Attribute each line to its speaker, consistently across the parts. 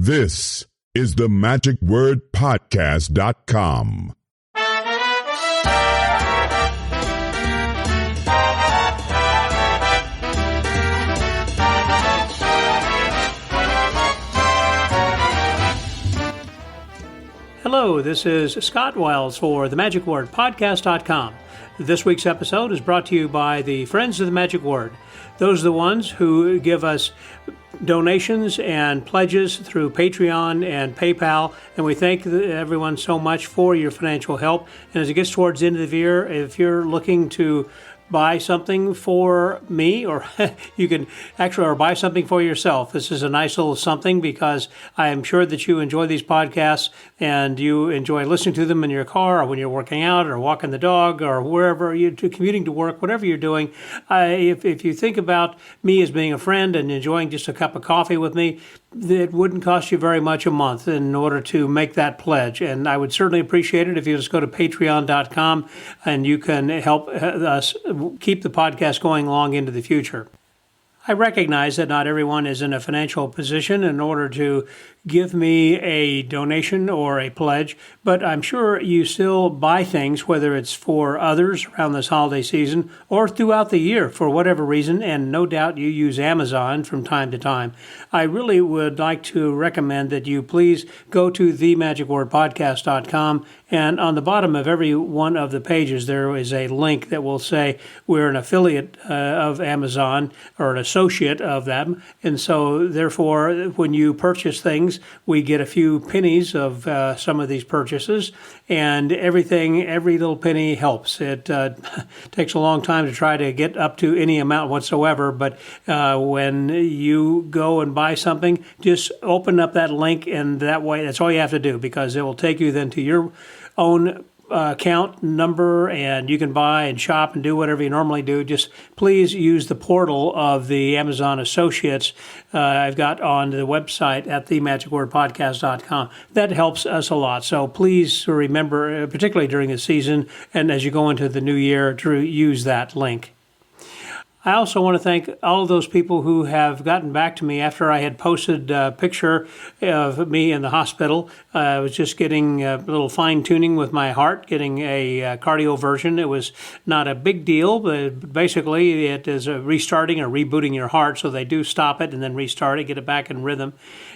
Speaker 1: This is the magicwordpodcast.com.
Speaker 2: Hello, this is Scott Wiles for the magicwordpodcast.com. This week's episode is brought to you by the Friends of the Magic Word. Those are the ones who give us donations and pledges through Patreon and PayPal, and we thank everyone so much for your financial help. And as it gets towards the end of the year, if you're looking to buy something for me, or you can actually or buy something for yourself. This is a nice little something because I am sure that you enjoy these podcasts and you enjoy listening to them in your car or when you're working out or walking the dog or wherever you're commuting to work, whatever you're doing. If you think about me as being a friend and enjoying just a cup of coffee with me, it wouldn't cost you very much a month in order to make that pledge. And I would certainly appreciate it if you just go to patreon.com and you can help us keep the podcast going long into the future. I recognize that not everyone is in a financial position in order to give me a donation or a pledge, but I'm sure you still buy things, whether it's for others around this holiday season or throughout the year for whatever reason, and no doubt you use Amazon from time to time. I really would like to recommend that you please go to themagicwordpodcast.com, and on the bottom of every one of the pages there is a link that will say we're an affiliate of Amazon or an associate of them, and so therefore when you purchase things, we get a few pennies of some of these purchases, and every little penny helps. It takes a long time to try to get up to any amount whatsoever, but when you go and buy something, just open up that link, and that way, that's all you have to do, because it will take you then to your own account number, and you can buy and shop and do whatever you normally do. Just please use the portal of the Amazon Associates I've got on the website at themagicwordpodcast.com. That helps us a lot. So please remember, particularly during the season and as you go into the new year, to use that link. I also want to thank all of those people who have gotten back to me after I had posted a picture of me in the hospital. I was just getting a little fine-tuning with my heart, getting a cardioversion. It was not a big deal, but basically it is a restarting or rebooting your heart, so they do stop it and then restart it, get it back in rhythm.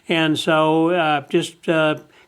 Speaker 2: And so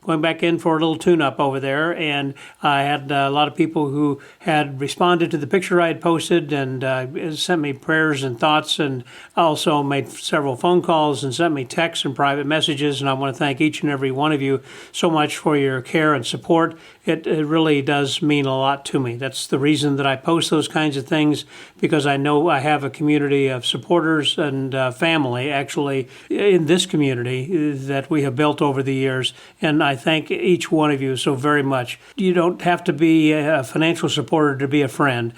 Speaker 2: going back in for a little tune-up over there, and I had a lot of people who had responded to the picture I had posted and sent me prayers and thoughts, and also made several phone calls and sent me texts and private messages, and I want to thank each and every one of you so much for your care and support. It really does mean a lot to me. That's the reason that I post those kinds of things, because I know I have a community of supporters and family actually in this community that we have built over the years, and I thank each one of you so very much. You don't have to be a financial supporter to be a friend.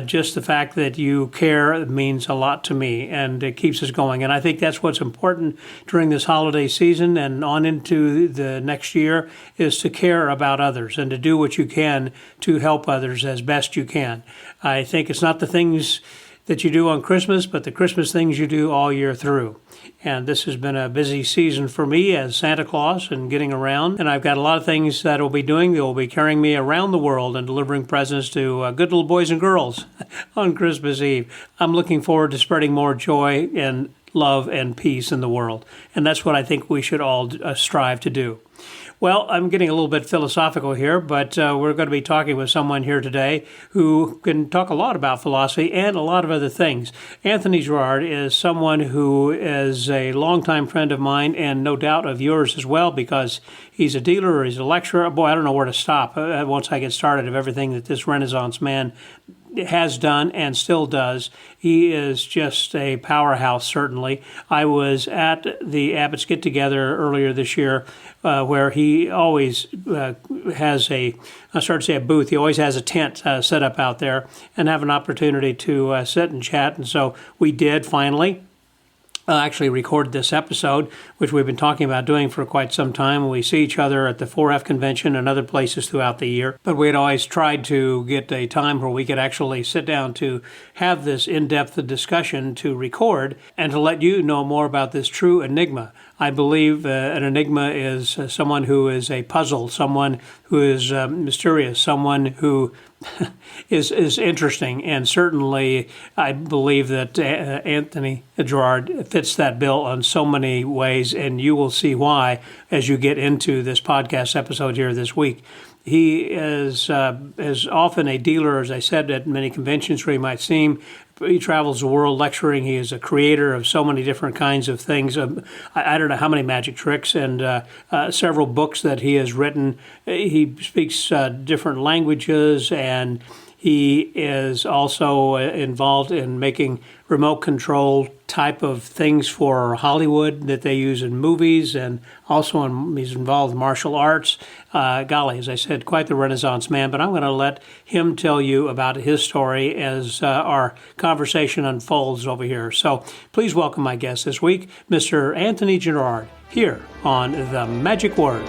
Speaker 2: Just the fact that you care means a lot to me, and it keeps us going. And I think that's what's important during this holiday season and on into the next year, is to care about others and to do what you can to help others as best you can. I think it's not the things that you do on Christmas, but the Christmas things you do all year through. And this has been a busy season for me as Santa Claus and getting around. And I've got a lot of things that I'll be doing. They will be carrying me around the world and delivering presents to good little boys and girls on Christmas Eve. I'm looking forward to spreading more joy and love and peace in the world. And that's what I think we should all strive to do. Well, I'm getting a little bit philosophical here, but we're going to be talking with someone here today who can talk a lot about philosophy and a lot of other things. Antony Gerard is someone who is a longtime friend of mine and no doubt of yours as well, because he's a dealer or he's a lecturer. Boy, I don't know where to stop once I get started of everything that this Renaissance man has done and still does. He is just a powerhouse, certainly. I was at the Abbott's get-together earlier this year where he always has a booth. He always has a tent set up out there and have an opportunity to sit and chat. And so we did finally. Actually record this episode, which we've been talking about doing for quite some time. We see each other at the 4F convention and other places throughout the year, but we had always tried to get a time where we could actually sit down to have this in-depth discussion to record and to let you know more about this true enigma. I believe an enigma is someone who is a puzzle, someone who is mysterious, someone who is interesting. And certainly I believe that Antony Gerard fits that bill on so many ways, and you will see why as you get into this podcast episode here this week. He is often a dealer, as I said, at many conventions where he might seem. He travels the world lecturing. He is a creator of so many different kinds of things. I don't know how many magic tricks, and several books that he has written. He speaks different languages, and he is also involved in making remote control type of things for Hollywood that they use in movies, and also he's involved in martial arts. Golly, as I said, quite the Renaissance man, but I'm going to let him tell you about his story as our conversation unfolds over here. So please welcome my guest this week, Mr. Antony Gerard, here on The Magic Word.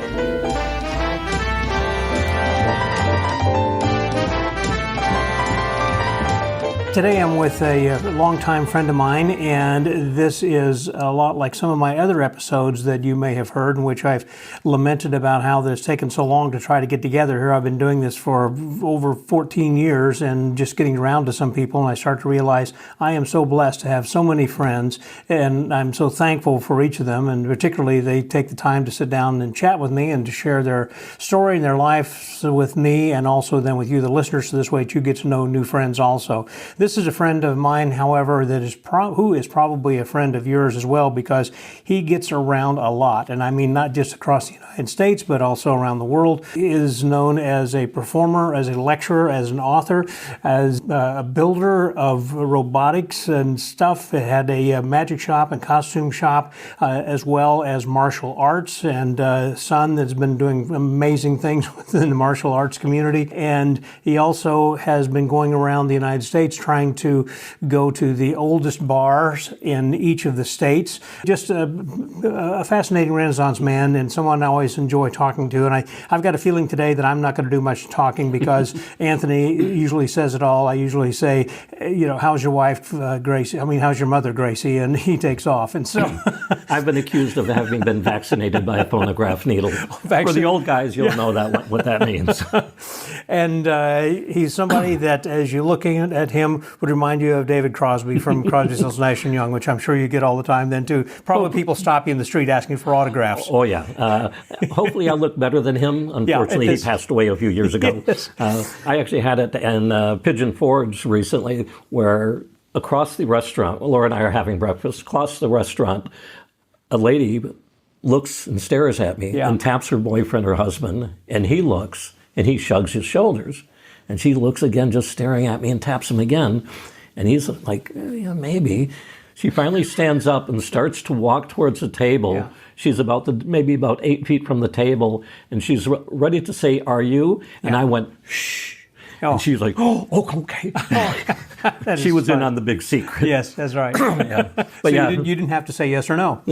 Speaker 2: Today I'm with a longtime friend of mine, and this is a lot like some of my other episodes that you may have heard, in which I've lamented about how it's taken so long to try to get together here. I've been doing this for over 14 years and just getting around to some people, and I start to realize I am so blessed to have so many friends, and I'm so thankful for each of them, and particularly they take the time to sit down and chat with me and to share their story and their life with me, and also then with you, the listeners, so this way you get to know new friends also. This is a friend of mine, however, that is who is probably a friend of yours as well, because he gets around a lot, and I mean not just across the United States, but also around the world. He is known as a performer, as a lecturer, as an author, as a builder of robotics and stuff. It had a magic shop and costume shop, as well as martial arts, and a son that's been doing amazing things within the martial arts community. And he also has been going around the United States trying to go to the oldest bars in each of the states. Just a fascinating Renaissance man, and someone I always enjoy talking to. And I've got a feeling today that I'm not going to do much talking, because Anthony usually says it all. I usually say, how's your wife, Gracie? I mean, how's your mother, Gracie? And he takes off. And so
Speaker 3: I've been accused of having been vaccinated by a phonograph needle. For the old guys, you'll know what that means.
Speaker 2: And he's somebody that, as you're looking at him, would remind you of David Crosby from Crosby, Stills, Nash & Young, which I'm sure you get all the time then too. Probably people stop you in the street asking for autographs.
Speaker 3: Oh, yeah. Hopefully I look better than him. Unfortunately, he passed away a few years ago.
Speaker 2: Yes.
Speaker 3: I actually had it in Pigeon Forge recently, where across the restaurant, Laura and I are having breakfast, across the restaurant, a lady looks and stares at me and taps her boyfriend or husband, and he looks and he shrugs his shoulders. And she looks again, just staring at me, and taps him again. And he's like, maybe. She finally stands up and starts to walk towards the table. Yeah. She's maybe about 8 feet from the table, and she's ready to say, "Are you?" And I went, "Shh." Oh. And she's like, "Oh, okay." She was in on the big secret.
Speaker 2: Yes, that's right. But so you didn't have to say yes or no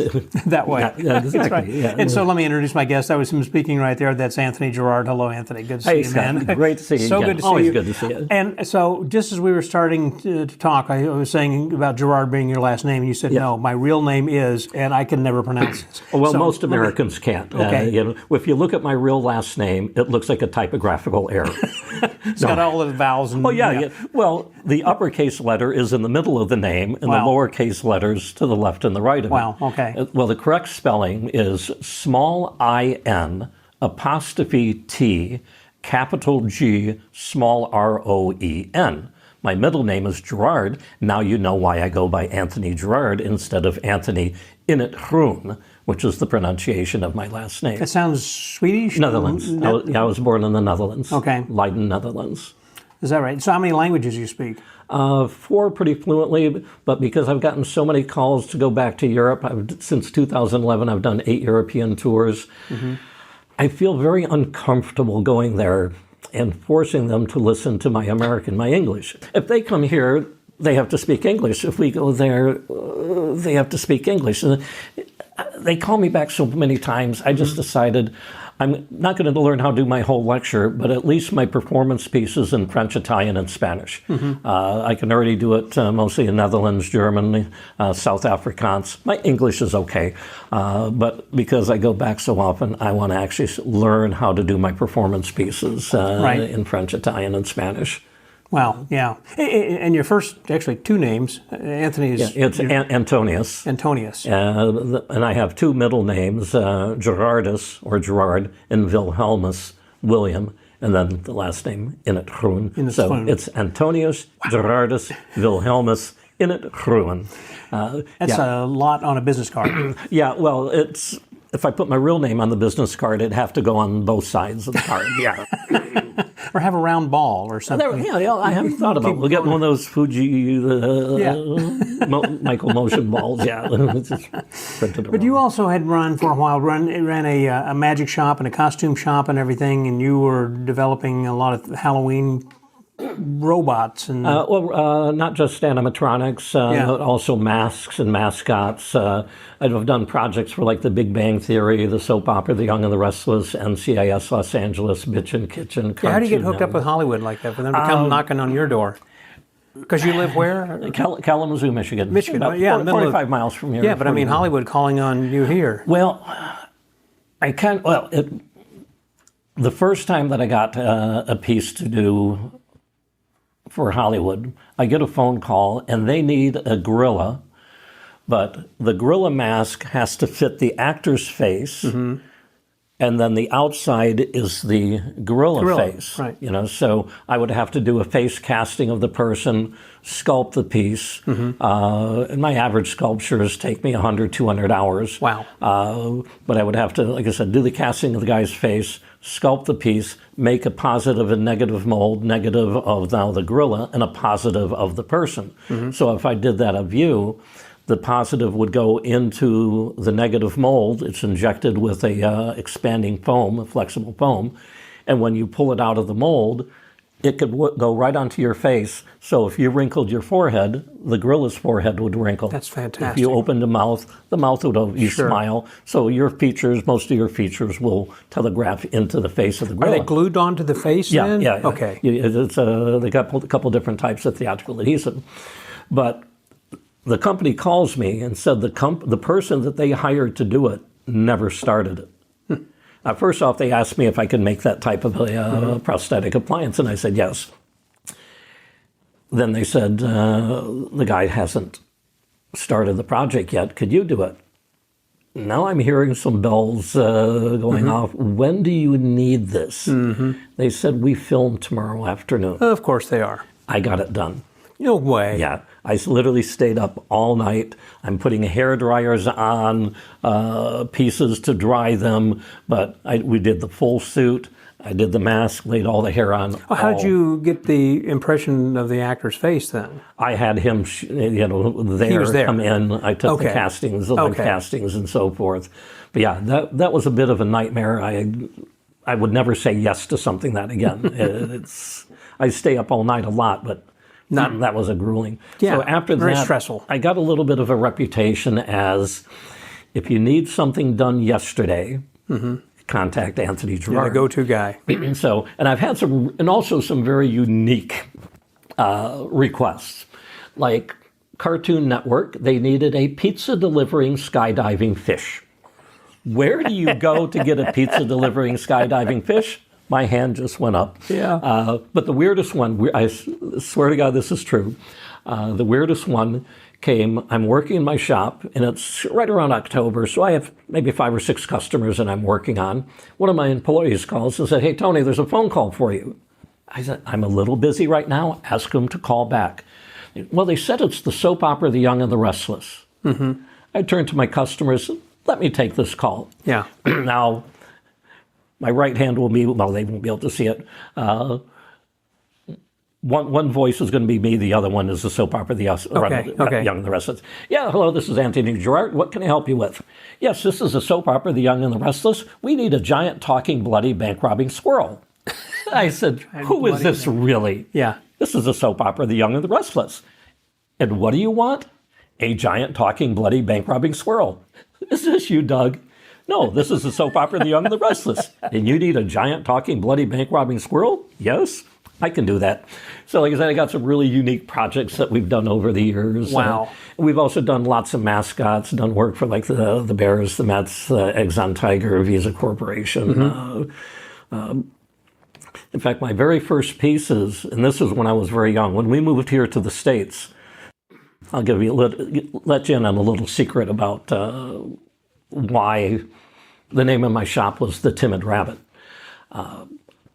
Speaker 2: that way.
Speaker 3: Yeah, exactly.
Speaker 2: That's right.
Speaker 3: Yeah.
Speaker 2: And so let me introduce my guest. That was him speaking right there. That's Antony Gerard. Hello, Anthony. Good to see you, man.
Speaker 3: Great to see you.
Speaker 2: So
Speaker 3: again.
Speaker 2: good to see
Speaker 3: Always
Speaker 2: you.
Speaker 3: Good to see you.
Speaker 2: And so just as we were starting to talk, I was saying about Gerard being your last name, and you said, no, my real name is, and I can never pronounce it.
Speaker 3: Well, so, most Americans can't.
Speaker 2: Okay.
Speaker 3: If you look at my real last name, it looks like a typographical error.
Speaker 2: It's got all of the vowels. And,
Speaker 3: yeah. Well, the uppercase letter is in the middle of the name, and the lowercase letters to the left and the right of it.
Speaker 2: Wow, okay.
Speaker 3: Well, the correct spelling is small I-N, apostrophe T, capital G, small R-O-E-N. My middle name is Gerard. Now you know why I go by Antony Gerard instead of Anthony Inetgroen, which is the pronunciation of my last name.
Speaker 2: It sounds Swedish?
Speaker 3: Netherlands. I was born in the Netherlands.
Speaker 2: Okay.
Speaker 3: Leiden, Netherlands.
Speaker 2: Is that right? So how many languages do you speak?
Speaker 3: 4 pretty fluently, but because I've gotten so many calls to go back to Europe, since 2011 I've done 8 European tours. Mm-hmm. I feel very uncomfortable going there and forcing them to listen to my English. If they come here, they have to speak English. If we go there, they have to speak English. And they call me back so many times. I just decided I'm not going to learn how to do my whole lecture, but at least my performance pieces in French, Italian, and Spanish. I can already do it mostly in Netherlands, German, South Afrikaans. My English is okay, but because I go back so often, I want to actually learn how to do my performance pieces in French, Italian, and Spanish.
Speaker 2: Wow, yeah. And your first, actually, two names, Anthony is...
Speaker 3: Yeah, it's Antonius.
Speaker 2: Antonius.
Speaker 3: And I have two middle names, Gerardus, or Gerard, and Wilhelmus, William, and then the last name, In het Groen. So it's Antonius, Gerardus, Wilhelmus, In het Groen.
Speaker 2: That's a lot on a business card.
Speaker 3: Yeah, well, it's... If I put my real name on the business card, it'd have to go on both sides of the card. Yeah.
Speaker 2: Or have a round ball or something.
Speaker 3: Yeah, I haven't thought about it. We'll get one of those Fuji Michael Motion balls. Yeah.
Speaker 2: But you also had run for a while, ran a magic shop and a costume shop and everything, and you were developing a lot of Halloween robots and
Speaker 3: not just animatronics, but also masks and mascots. I've done projects for like the Big Bang Theory, the soap opera The Young and the Restless, NCIS Los Angeles, Bitchin' Kitchen.
Speaker 2: How do you get hooked up with Hollywood like that for them to come knocking on your door? Because you live where?
Speaker 3: Kalamazoo, Michigan.
Speaker 2: Michigan,
Speaker 3: about 45 miles from here.
Speaker 2: Yeah, but I mean Hollywood calling on you here.
Speaker 3: Well, the first time that I got a piece to do for Hollywood, I get a phone call and they need a gorilla, but the gorilla mask has to fit the actor's face, and then the outside is the gorilla face.
Speaker 2: Right.
Speaker 3: So I would have to do a face casting of the person, sculpt the piece, and my average sculptures take me 100, 200 hours.
Speaker 2: Wow.
Speaker 3: But I would have to, like I said, do the casting of the guy's face, sculpt the piece, make a positive and negative mold, negative of now the gorilla and a positive of the person. So if I did that of you, the positive would go into the negative mold. It's injected with a expanding foam, a flexible foam. And when you pull it out of the mold, it could go right onto your face. So if you wrinkled your forehead, the gorilla's forehead would wrinkle.
Speaker 2: That's fantastic.
Speaker 3: If you opened the mouth would smile. So your features, most of your features will telegraph into the face of the gorilla.
Speaker 2: Are they glued onto the face then?
Speaker 3: Yeah.
Speaker 2: Okay.
Speaker 3: They got a couple different types of theatrical adhesive. But the company calls me and said the person that they hired to do it never started it. First off, they asked me if I could make that type of a prosthetic appliance, and I said yes. Then they said, the guy hasn't started the project yet. Could you do it? Now I'm hearing some bells going off. When do you need this? They said, we film tomorrow afternoon.
Speaker 2: Of course they are.
Speaker 3: I got it done.
Speaker 2: No way.
Speaker 3: Yeah. I literally stayed up all night. I'm putting hair dryers on pieces to dry them, but we did the full suit. I did the mask, laid all the hair on.
Speaker 2: How did you get the impression of the actor's face then?
Speaker 3: I had him, he was there. Come in. I took the castings, the live castings, and so forth. But yeah, that was a bit of a nightmare. I would never say yes to something that again. I stay up all night a lot, but that was a grueling.
Speaker 2: Yeah,
Speaker 3: so after
Speaker 2: very
Speaker 3: that,
Speaker 2: stressful.
Speaker 3: I got a little bit of a reputation as, if you need something done yesterday, contact Antony Gerard.
Speaker 2: You're the go-to guy.
Speaker 3: And I've had also some very unique requests. Like Cartoon Network, they needed a pizza delivering skydiving fish. Where do you go to get a pizza delivering skydiving fish? My hand just went up.
Speaker 2: Yeah.
Speaker 3: But the weirdest one, I swear to God this is true, the weirdest one came, I'm working in my shop, and it's right around October, so I have maybe 5 or 6 customers that I'm working on. One of my employees calls and said, hey, Tony, there's a phone call for you. I said, I'm a little busy right now. Ask them to call back. Well, they said it's the soap opera The Young and the Restless. I turned to my customers, let me take this call.
Speaker 2: Yeah.
Speaker 3: Now, my right hand will be, well, they won't be able to see it. One voice is going to be me. The other one is the soap opera, The Young and the Restless. Yeah, hello, this is Antony Gerard. What can I help you with? Yes, this is a soap opera, The Young and the Restless. We need a giant, talking, bloody, bank-robbing squirrel. I said, who is this really?
Speaker 2: Yeah.
Speaker 3: This is a soap opera, The Young and the Restless. And what do you want? A giant, talking, bloody, bank-robbing squirrel. Is this you, Doug? No, this is the soap opera The Young and the Restless. And you need a giant talking bloody bank robbing squirrel? Yes, I can do that. So like I said, I got some really unique projects that we've done over the years.
Speaker 2: Wow.
Speaker 3: We've also done lots of mascots, done work for like the Bears, the Mets, Exxon Tiger, Visa Corporation. In fact, my very first pieces, and this was when I was very young, when we moved here to the States, I'll give you let you in on a little secret about why the name of my shop was The Timid Rabbit.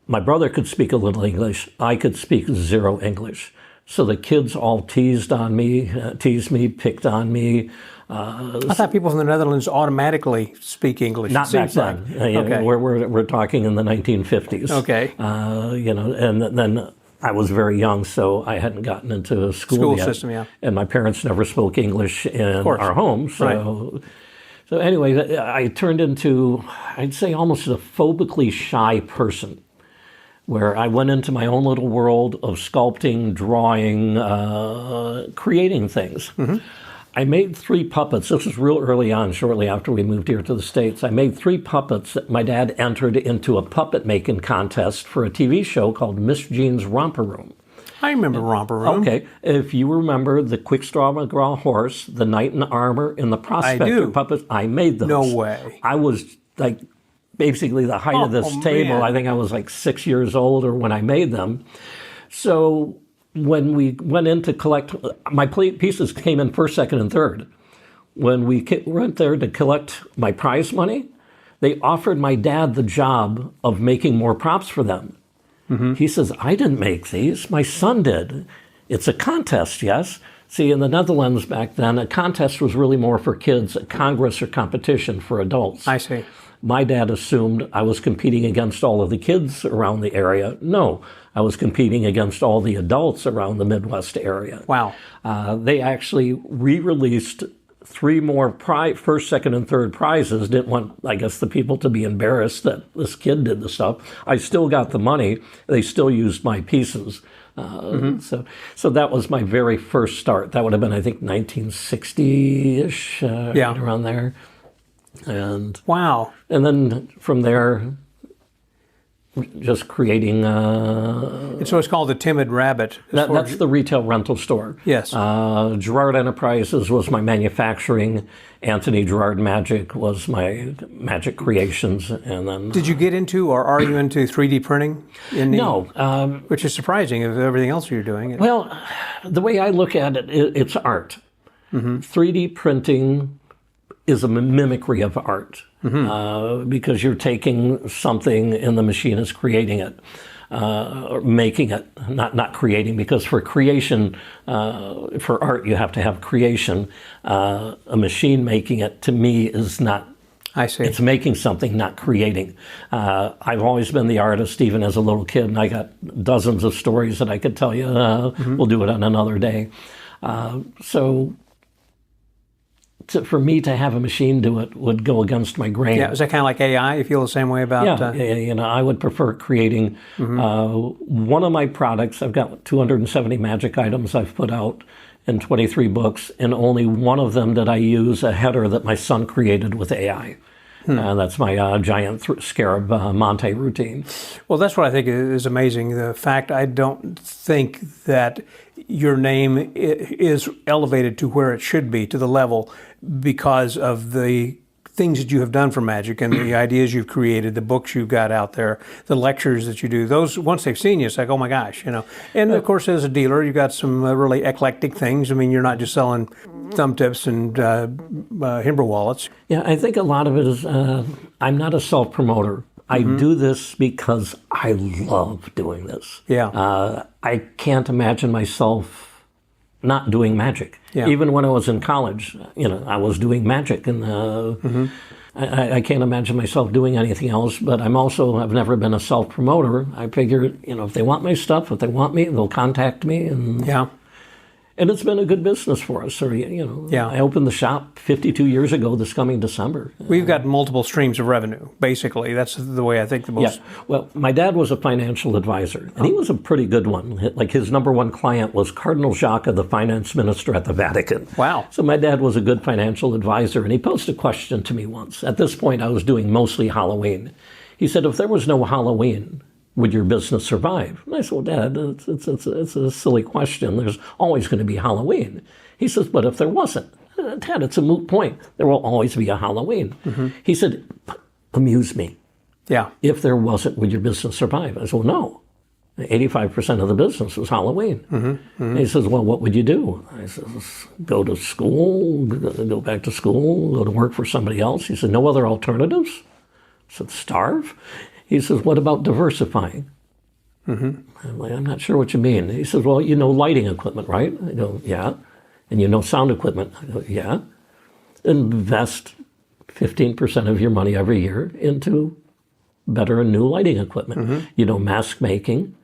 Speaker 3: My brother could speak a little English. I could speak zero English. So the kids all teased me, picked on me.
Speaker 2: I thought people from the Netherlands automatically speak English.
Speaker 3: Not back then.
Speaker 2: Okay.
Speaker 3: We're talking in the 1950s.
Speaker 2: Okay.
Speaker 3: And then I was very young, so I hadn't gotten into school yet.
Speaker 2: System, yeah.
Speaker 3: And my parents never spoke English in our home. So anyway, I turned into, I'd say, almost a phobically shy person, where I went into my own little world of sculpting, drawing, creating things. I made 3 puppets. This was real early on, shortly after we moved here to the States. I made 3 puppets that my dad entered into a puppet making contest for a TV show called Miss Jean's Romper Room.
Speaker 2: I remember Romper Room.
Speaker 3: Okay. If you remember the Quick Straw McGraw horse, the knight in armor, and the prospector puppets, I made those.
Speaker 2: No way.
Speaker 3: I was like basically the height of this table. Man. I think I was like 6 years old or when I made them. So when we went in to collect, my pieces came in first, second, and third. When we went there to collect my prize money, they offered my dad the job of making more props for them. He says, I didn't make these. My son did. It's a contest, yes? See, in the Netherlands back then, a contest was really more for kids, a congress or competition for adults.
Speaker 2: I see.
Speaker 3: My dad assumed I was competing against all of the kids around the area. No, I was competing against all the adults around the Midwest area.
Speaker 2: Wow.
Speaker 3: They actually re-released 3 more first, second, and third prizes. Didn't want, I guess, the people to be embarrassed that this kid did the stuff. I still got the money. They still used my pieces. So that was my very first start. That would have been, I think, 1960-ish, right around there. And
Speaker 2: wow.
Speaker 3: And then from there, just creating.
Speaker 2: So it's called the Timid Rabbit.
Speaker 3: That's the retail rental store.
Speaker 2: Yes.
Speaker 3: Gerard Enterprises was my manufacturing. Antony Gerard Magic was my magic creations, and then.
Speaker 2: Did you get into, or are you into 3D printing?
Speaker 3: No.
Speaker 2: Which is surprising of everything else you're doing.
Speaker 3: Well, the way I look at it, it's art. 3D printing is a mimicry of art. Because you're taking something and the machine is creating it, or making it, not creating, because for creation, for art, you have to have creation. A machine making it, to me, is not.
Speaker 2: I see.
Speaker 3: It's making something, not creating. I've always been the artist, even as a little kid, and I got dozens of stories that I could tell you. We'll do it on another day. For me to have a machine do it would go against my grain.
Speaker 2: Yeah, is that kind of like AI? You feel the same way about?
Speaker 3: Yeah, I would prefer creating. One of my products, I've got 270 magic items I've put out in 23 books, and only one of them did I use a header that my son created with AI. That's my giant scarab Monte routine.
Speaker 2: Well, that's what I think is amazing. The fact I don't think that your name is elevated to where it should be, to the level, because of the things that you have done for magic and the ideas you've created, the books you've got out there, the lectures that you do. Those, once they've seen you, it's like, oh my gosh, And of course, as a dealer, you've got some really eclectic things. I mean, you're not just selling thumb tips and Himber wallets.
Speaker 3: Yeah, I think a lot of it is, I'm not a self-promoter. I do this because I love doing this.
Speaker 2: Yeah.
Speaker 3: I can't imagine myself not doing magic.
Speaker 2: Yeah.
Speaker 3: Even when I was in college, I was doing magic, and I can't imagine myself doing anything else. But I've never been a self-promoter. I figure, if they want my stuff, if they want me, they'll contact me. And And it's been a good business for us. So, I opened the shop 52 years ago this coming December.
Speaker 2: We've got multiple streams of revenue, basically. That's the way I think the most...
Speaker 3: Yeah. Well, my dad was a financial advisor, and he was a pretty good one. Like, his number one client was Cardinal Jacques, the finance minister at the Vatican.
Speaker 2: Wow.
Speaker 3: So my dad was a good financial advisor, and he posed a question to me once. At this point, I was doing mostly Halloween. He said, if there was no Halloween, would your business survive? And I said, well, Dad, it's a silly question. There's always going to be Halloween. He says, but if there wasn't, Dad, it's a moot point. There will always be a Halloween. Mm-hmm. He said, amuse me.
Speaker 2: Yeah.
Speaker 3: If there wasn't, would your business survive? I said, well, no. 85% of the business was Halloween. Mm-hmm. Mm-hmm. He says, well, what would you do? I said, go to school, go back to school, go to work for somebody else. He said, no other alternatives? I said, starve? He says, what about diversifying? Mm-hmm. I'm like, I'm not sure what you mean. He says, well, lighting equipment, right? I go, yeah. And sound equipment? I go, yeah. Invest 15% of your money every year into better and new lighting equipment. Mm-hmm. Mask making,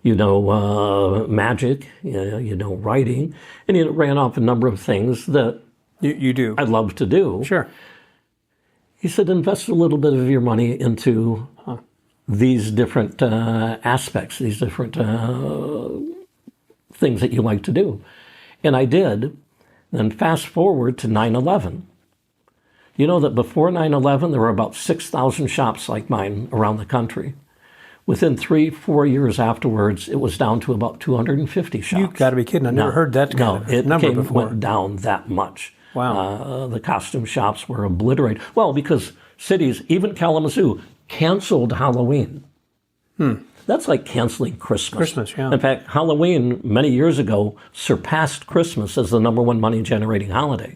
Speaker 3: magic, writing. And he ran off a number of things that
Speaker 2: you do.
Speaker 3: I love to do.
Speaker 2: Sure.
Speaker 3: He said, invest a little bit of your money into these different aspects, these different things that you like to do. And I did. Then fast forward to 9/11. You know that before 9/11, there were about 6,000 shops like mine around the country. Within 3-4 years afterwards, it was down to about 250 shops.
Speaker 2: You've got to be kidding. I never heard that kind of number before.
Speaker 3: Went down that much.
Speaker 2: Wow.
Speaker 3: The costume shops were obliterated. Well, because cities, even Kalamazoo, canceled Halloween. That's like canceling Christmas.
Speaker 2: Christmas, yeah.
Speaker 3: In fact, Halloween, many years ago, surpassed Christmas as the number one money-generating holiday.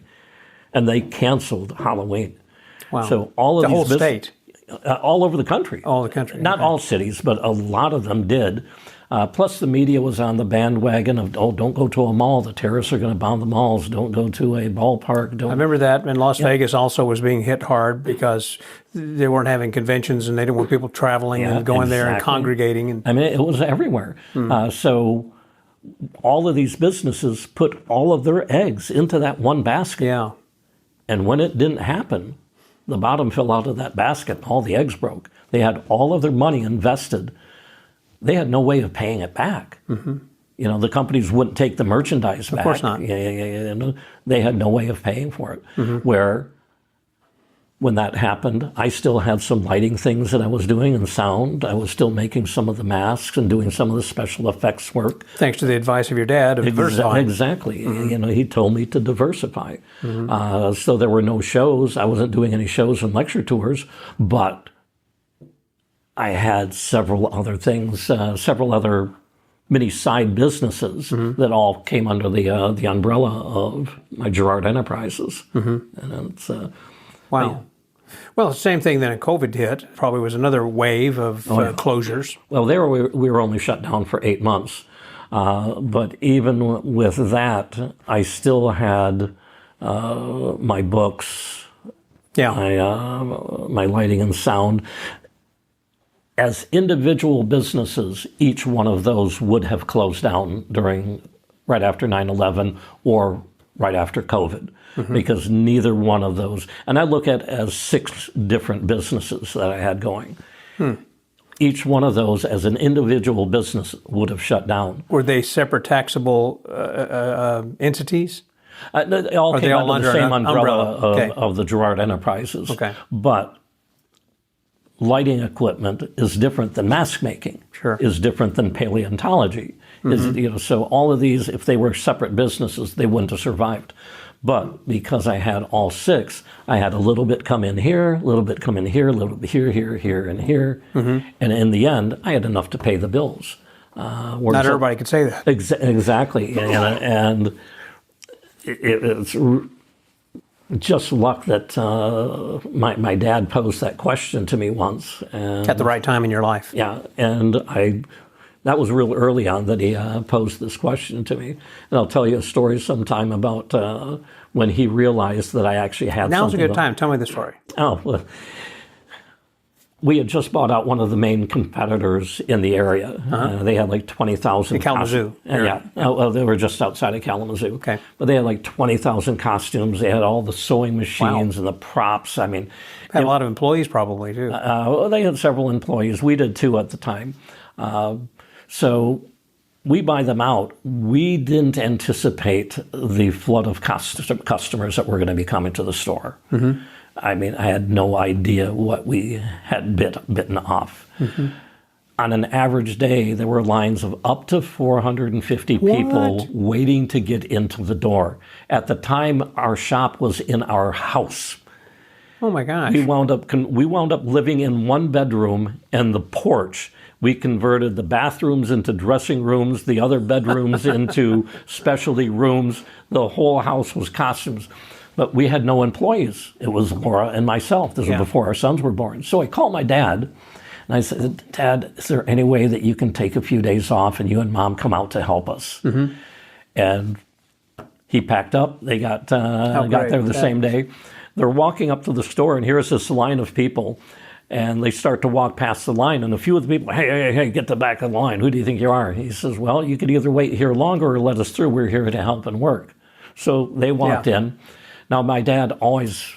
Speaker 3: And they canceled Halloween.
Speaker 2: Wow.
Speaker 3: So all of
Speaker 2: the whole state?
Speaker 3: All over the country.
Speaker 2: All the country.
Speaker 3: Not all cities, but a lot of them did. Plus, the media was on the bandwagon of, don't go to a mall. The terrorists are going to bomb the malls. Don't go to a ballpark.
Speaker 2: I remember that. And Las Vegas also was being hit hard because they weren't having conventions and they didn't want people traveling and going there and congregating.
Speaker 3: I mean, it was everywhere. So all of these businesses put all of their eggs into that one basket.
Speaker 2: Yeah.
Speaker 3: And when it didn't happen, the bottom fell out of that basket. All the eggs broke. They had all of their money invested. They had no way of paying it back. Mm-hmm. The companies wouldn't take the merchandise back.
Speaker 2: Of course not.
Speaker 3: They had no way of paying for it. Mm-hmm. Where, when that happened, I still had some lighting things that I was doing and sound. I was still making some of the masks and doing some of the special effects work.
Speaker 2: Thanks to the advice of your dad of diversifying.
Speaker 3: Exactly. Mm-hmm. He told me to diversify. Mm-hmm. So there were no shows. I wasn't doing any shows and lecture tours, but I had several other things, several other mini side businesses that all came under the umbrella of my Gerard Enterprises. Mm-hmm. And it's
Speaker 2: wow. Well, same thing then COVID hit. Probably was another wave of closures.
Speaker 3: Well, we were only shut down for 8 months. But even with that, I still had my books, my lighting and sound. As individual businesses, each one of those would have closed down right after 9/11 or right after COVID, because neither one of those, and I look at as 6 different businesses that I had going. Each one of those as an individual business would have shut down.
Speaker 2: Were they separate taxable entities?
Speaker 3: They all came under the same umbrella of the Gerard Enterprises.
Speaker 2: Okay.
Speaker 3: But lighting equipment is different than mask making, is different than paleontology. So all of these, if they were separate businesses, they wouldn't have survived. But because I had all 6, I had a little bit come in here, a little bit come in here, a little bit here, and here. Mm-hmm. And in the end, I had enough to pay the bills.
Speaker 2: Not everybody could say that.
Speaker 3: Exactly. And it's just luck that my dad posed that question to me once. And,
Speaker 2: at the right time in your life.
Speaker 3: Yeah, and that was real early on that he posed this question to me. And I'll tell you a story sometime about when he realized that I actually had something.
Speaker 2: Now's a good time. Tell me the story.
Speaker 3: Oh, well, We had just bought out one of the main competitors in the area. They had like 20,000
Speaker 2: Kalamazoo.
Speaker 3: Yeah. Well, they were just outside of Kalamazoo.
Speaker 2: Okay.
Speaker 3: But they had like 20,000 costumes. They had all the sewing machines and the props. I mean,
Speaker 2: Had a lot of employees probably, too.
Speaker 3: they had several employees. We did too at the time. So we buy them out. We didn't anticipate the flood of customers that were going to be coming to the store. Mm-hmm. I mean, I had no idea what we had bitten off. Mm-hmm. On an average day, there were lines of up to 450 people waiting to get into the door. At the time, our shop was in our house.
Speaker 2: Oh my gosh!
Speaker 3: We wound up living in one bedroom and the porch. We converted the bathrooms into dressing rooms, the other bedrooms into specialty rooms. The whole house was costumes. But we had no employees. It was Laura and myself. This was before our sons were born. So I called my dad, and I said, Dad, is there any way that you can take a few days off and you and Mom come out to help us? Mm-hmm. And he packed up. They got there the same day. They're walking up to the store, and here's this line of people. And they start to walk past the line, and a few of the people, hey, get to the back of the line. Who do you think you are? He says, well, you could either wait here longer or let us through. We're here to help and work. So they walked in. Now, my dad always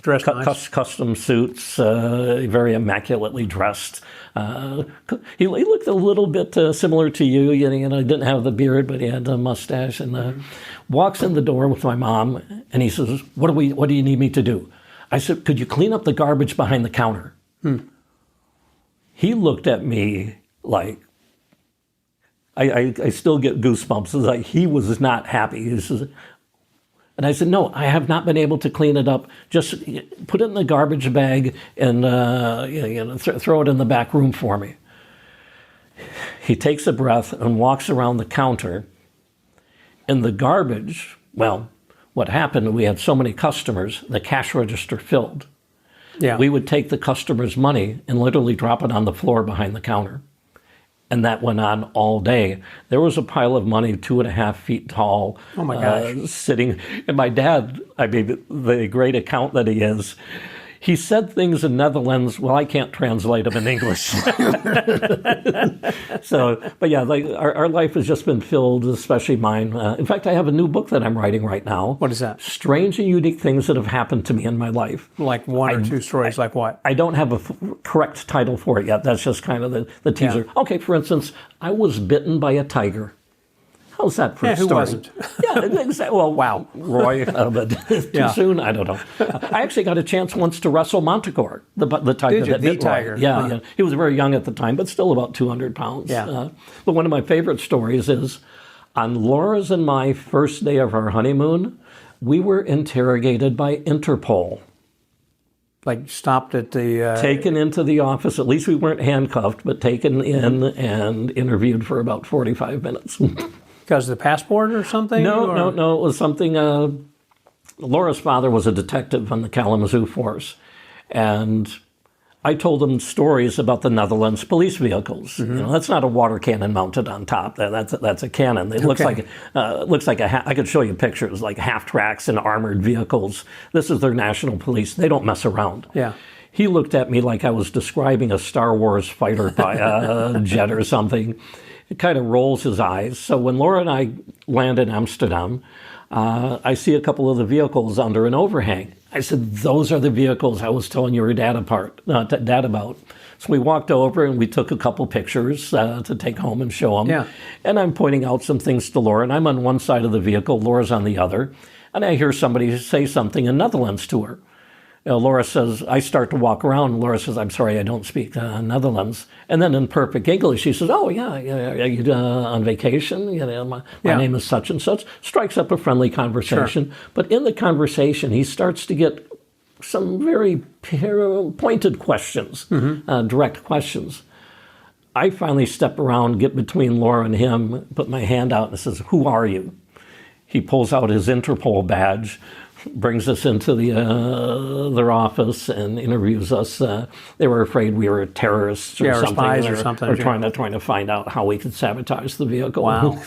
Speaker 2: dressed nice.
Speaker 3: Custom suits, very immaculately dressed. He looked a little bit similar to you. You know, he didn't have the beard, but he had a mustache. And walks in the door with my mom, and he says, what do you need me to do? I said, could you clean up the garbage behind the counter? He looked at me like, I still get goosebumps. It's like he was not happy. He says, and I said, no, I have not been able to clean it up. Just put it in the garbage bag and throw it in the back room for me. He takes a breath and walks around the counter. In the garbage, well, what happened, we had so many customers, the cash register filled.
Speaker 2: Yeah.
Speaker 3: We would take the customer's money and literally drop it on the floor behind the counter. And that went on all day. There was a pile of money 2.5 feet tall.
Speaker 2: Oh my gosh.
Speaker 3: Sitting. And my dad, I mean, the great accountant that he is, he said things in Netherlands, well, I can't translate them in English. So, but yeah, like our life has just been filled, especially mine. In fact, I have a new book that I'm writing right now.
Speaker 2: What is that?
Speaker 3: Strange and unique things that have happened to me in my life.
Speaker 2: Like one or two stories, like what?
Speaker 3: I don't have a correct title for it yet. That's just kind of the teaser. Yeah. Okay, for instance, I was bitten by a tiger. How's that for a story?
Speaker 2: Who wasn't?
Speaker 3: Yeah, exactly. Well, wow, Roy, but too soon? I don't know. I actually got a chance once to wrestle Montecore, the tiger.
Speaker 2: Did you?
Speaker 3: That bit
Speaker 2: tiger.
Speaker 3: Roy. Yeah, yeah. He was very young at the time, but still about 200 pounds.
Speaker 2: Yeah.
Speaker 3: But one of my favorite stories is on Laura's and my first day of our honeymoon, we were interrogated by Interpol.
Speaker 2: Like stopped at the...
Speaker 3: Taken into the office. At least we weren't handcuffed, but taken in and interviewed for about 45 minutes.
Speaker 2: Because of the passport or something?
Speaker 3: No. It was something. Laura's father was a detective on the Kalamazoo force. And I told him stories about the Netherlands police vehicles. Mm-hmm. You know, that's not a water cannon mounted on top. That's a cannon. It looks like I could show you pictures, like half tracks and armored vehicles. This is their national police. They don't mess around.
Speaker 2: Yeah.
Speaker 3: He looked at me like I was describing a Star Wars fighter jet or something. It kind of rolls his eyes. So when Laura and I land in Amsterdam, I see a couple of the vehicles under an overhang. I said, those are the vehicles I was telling your dad about. So we walked over and we took a couple pictures to take home and show him.
Speaker 2: Yeah.
Speaker 3: And I'm pointing out some things to Laura, and I'm on one side of the vehicle, Laura's on the other. And I hear somebody say something in Netherlands to her. Laura says, I start to walk around, and Laura says, I'm sorry, I don't speak Netherlands. And then in perfect English, she says, oh, yeah, you on vacation? You know, my name is such and such. Strikes up a friendly conversation. Sure. But in the conversation, he starts to get some very pointed questions, direct questions. I finally step around, get between Laura and him, put my hand out and says, who are you? He pulls out his Interpol badge, brings us into their office and interviews us. They were afraid we were terrorists or something.
Speaker 2: Spies or something.
Speaker 3: Or trying to find out how we could sabotage the vehicle.
Speaker 2: Wow.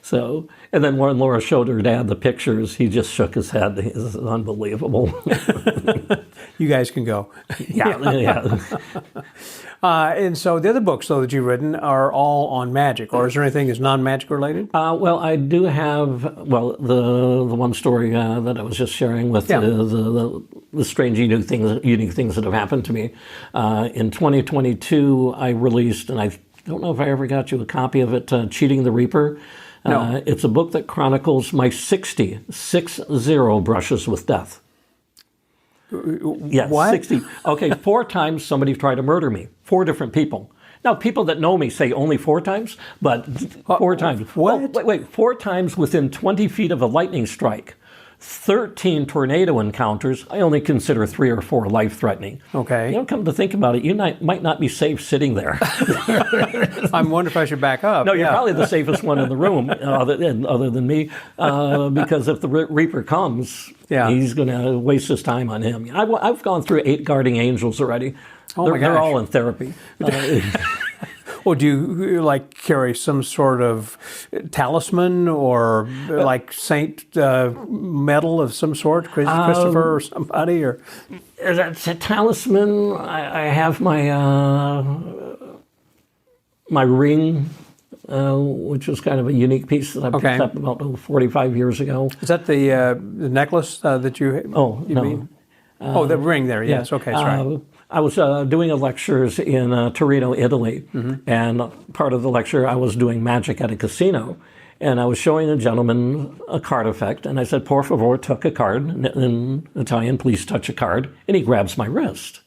Speaker 3: So, and then when Laura showed her dad the pictures, he just shook his head. This is unbelievable.
Speaker 2: You guys can go.
Speaker 3: Yeah.
Speaker 2: And so the other books, though, that you've written are all on magic, or is there anything that's non-magic related?
Speaker 3: Well, I do have, the one story that I was just sharing with the strange, unique things that have happened to me. In 2022, I released, and I don't know if I ever got you a copy of it, Cheating the Reaper.
Speaker 2: No.
Speaker 3: It's a book that chronicles my 60 brushes with death. Yeah,
Speaker 2: what?
Speaker 3: 60. Okay, 4 times somebody tried to murder me. 4 different people. Now, people that know me say only 4 times, but 4 times.
Speaker 2: What?
Speaker 3: Oh, wait, 4 times within 20 feet of a lightning strike. 13 tornado encounters. I only consider 3 or 4 life-threatening.
Speaker 2: Okay.
Speaker 3: Come to think about it, you might not be safe sitting there.
Speaker 2: I'm wondering if I should back up.
Speaker 3: No, you're probably the safest one in the room, other than me, because if the Reaper comes, he's going to waste his time on him. I've gone through 8 guarding angels already.
Speaker 2: Oh my gosh.
Speaker 3: They're all in therapy.
Speaker 2: Well, do you carry some sort of talisman or saint medal of some sort, Christopher or somebody? Or
Speaker 3: that's a talisman. I have my my ring, which was kind of a unique piece that I picked up about 45 years ago.
Speaker 2: Is that the necklace that you?
Speaker 3: Oh, no.
Speaker 2: Mean? The ring there. Yes. Okay, that's right.
Speaker 3: I was doing lectures in Torino, Italy, and part of the lecture I was doing magic at a casino, and I was showing a gentleman a card effect, and I said, "Por favor, touch a card," in Italian, "please touch a card," and he grabs my wrist.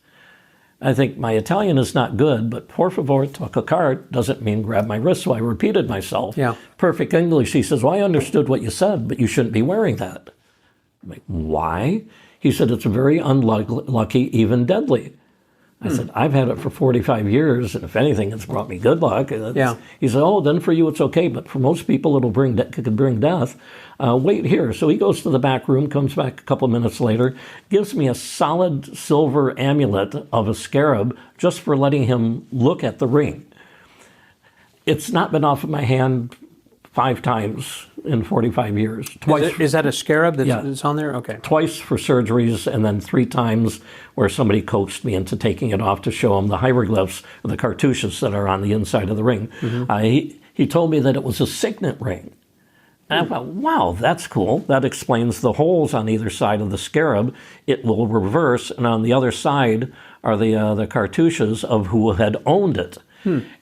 Speaker 3: I think my Italian is not good, but "por favor, touch a card" doesn't mean grab my wrist, so I repeated myself.
Speaker 2: Yeah.
Speaker 3: Perfect English. He says, "Well, I understood what you said, but you shouldn't be wearing that." I'm like, "Why?" He said, "It's very unlucky, even deadly." I said, "I've had it for 45 years, and if anything, it's brought me good luck." He said, "Oh, then for you it's okay, but for most people it could bring death. Wait here." So he goes to the back room, comes back a couple of minutes later, gives me a solid silver amulet of a scarab just for letting him look at the ring. It's not been off of my hand 5 times in 45 years. Twice.
Speaker 2: Is that a scarab that's on there? Okay. Twice
Speaker 3: for surgeries, and then 3 times where somebody coaxed me into taking it off to show him the hieroglyphs, the cartouches that are on the inside of the ring. He told me that it was a signet ring. And I thought, wow, that's cool. That explains the holes on either side of the scarab. It will reverse, and on the other side are the cartouches of who had owned it.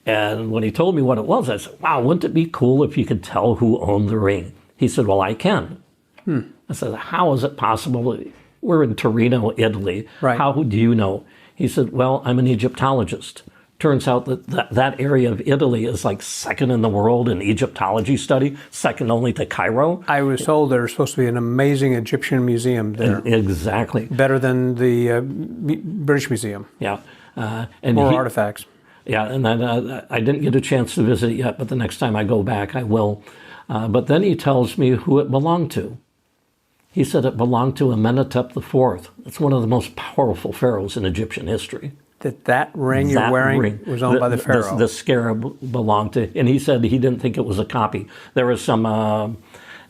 Speaker 3: And when he told me what it was, I said, wow, wouldn't it be cool if you could tell who owned the ring? He said, well, I can. I said, how is it possible? We're in Torino, Italy.
Speaker 2: Right.
Speaker 3: How do you know? He said, well, I'm an Egyptologist. Turns out that area of Italy is like second in the world in Egyptology study, second only to Cairo.
Speaker 2: I was told there's supposed to be an amazing Egyptian museum there.
Speaker 3: Exactly.
Speaker 2: Better than the British Museum.
Speaker 3: Yeah.
Speaker 2: More artifacts.
Speaker 3: Yeah, and then I didn't get a chance to visit it yet, but the next time I go back, I will. But then he tells me who it belonged to. He said it belonged to Amenhotep IV. It's one of the most powerful pharaohs in Egyptian history.
Speaker 2: That ring you're wearing was owned by the pharaoh.
Speaker 3: The scarab belonged to, and he said he didn't think it was a copy. There was some, I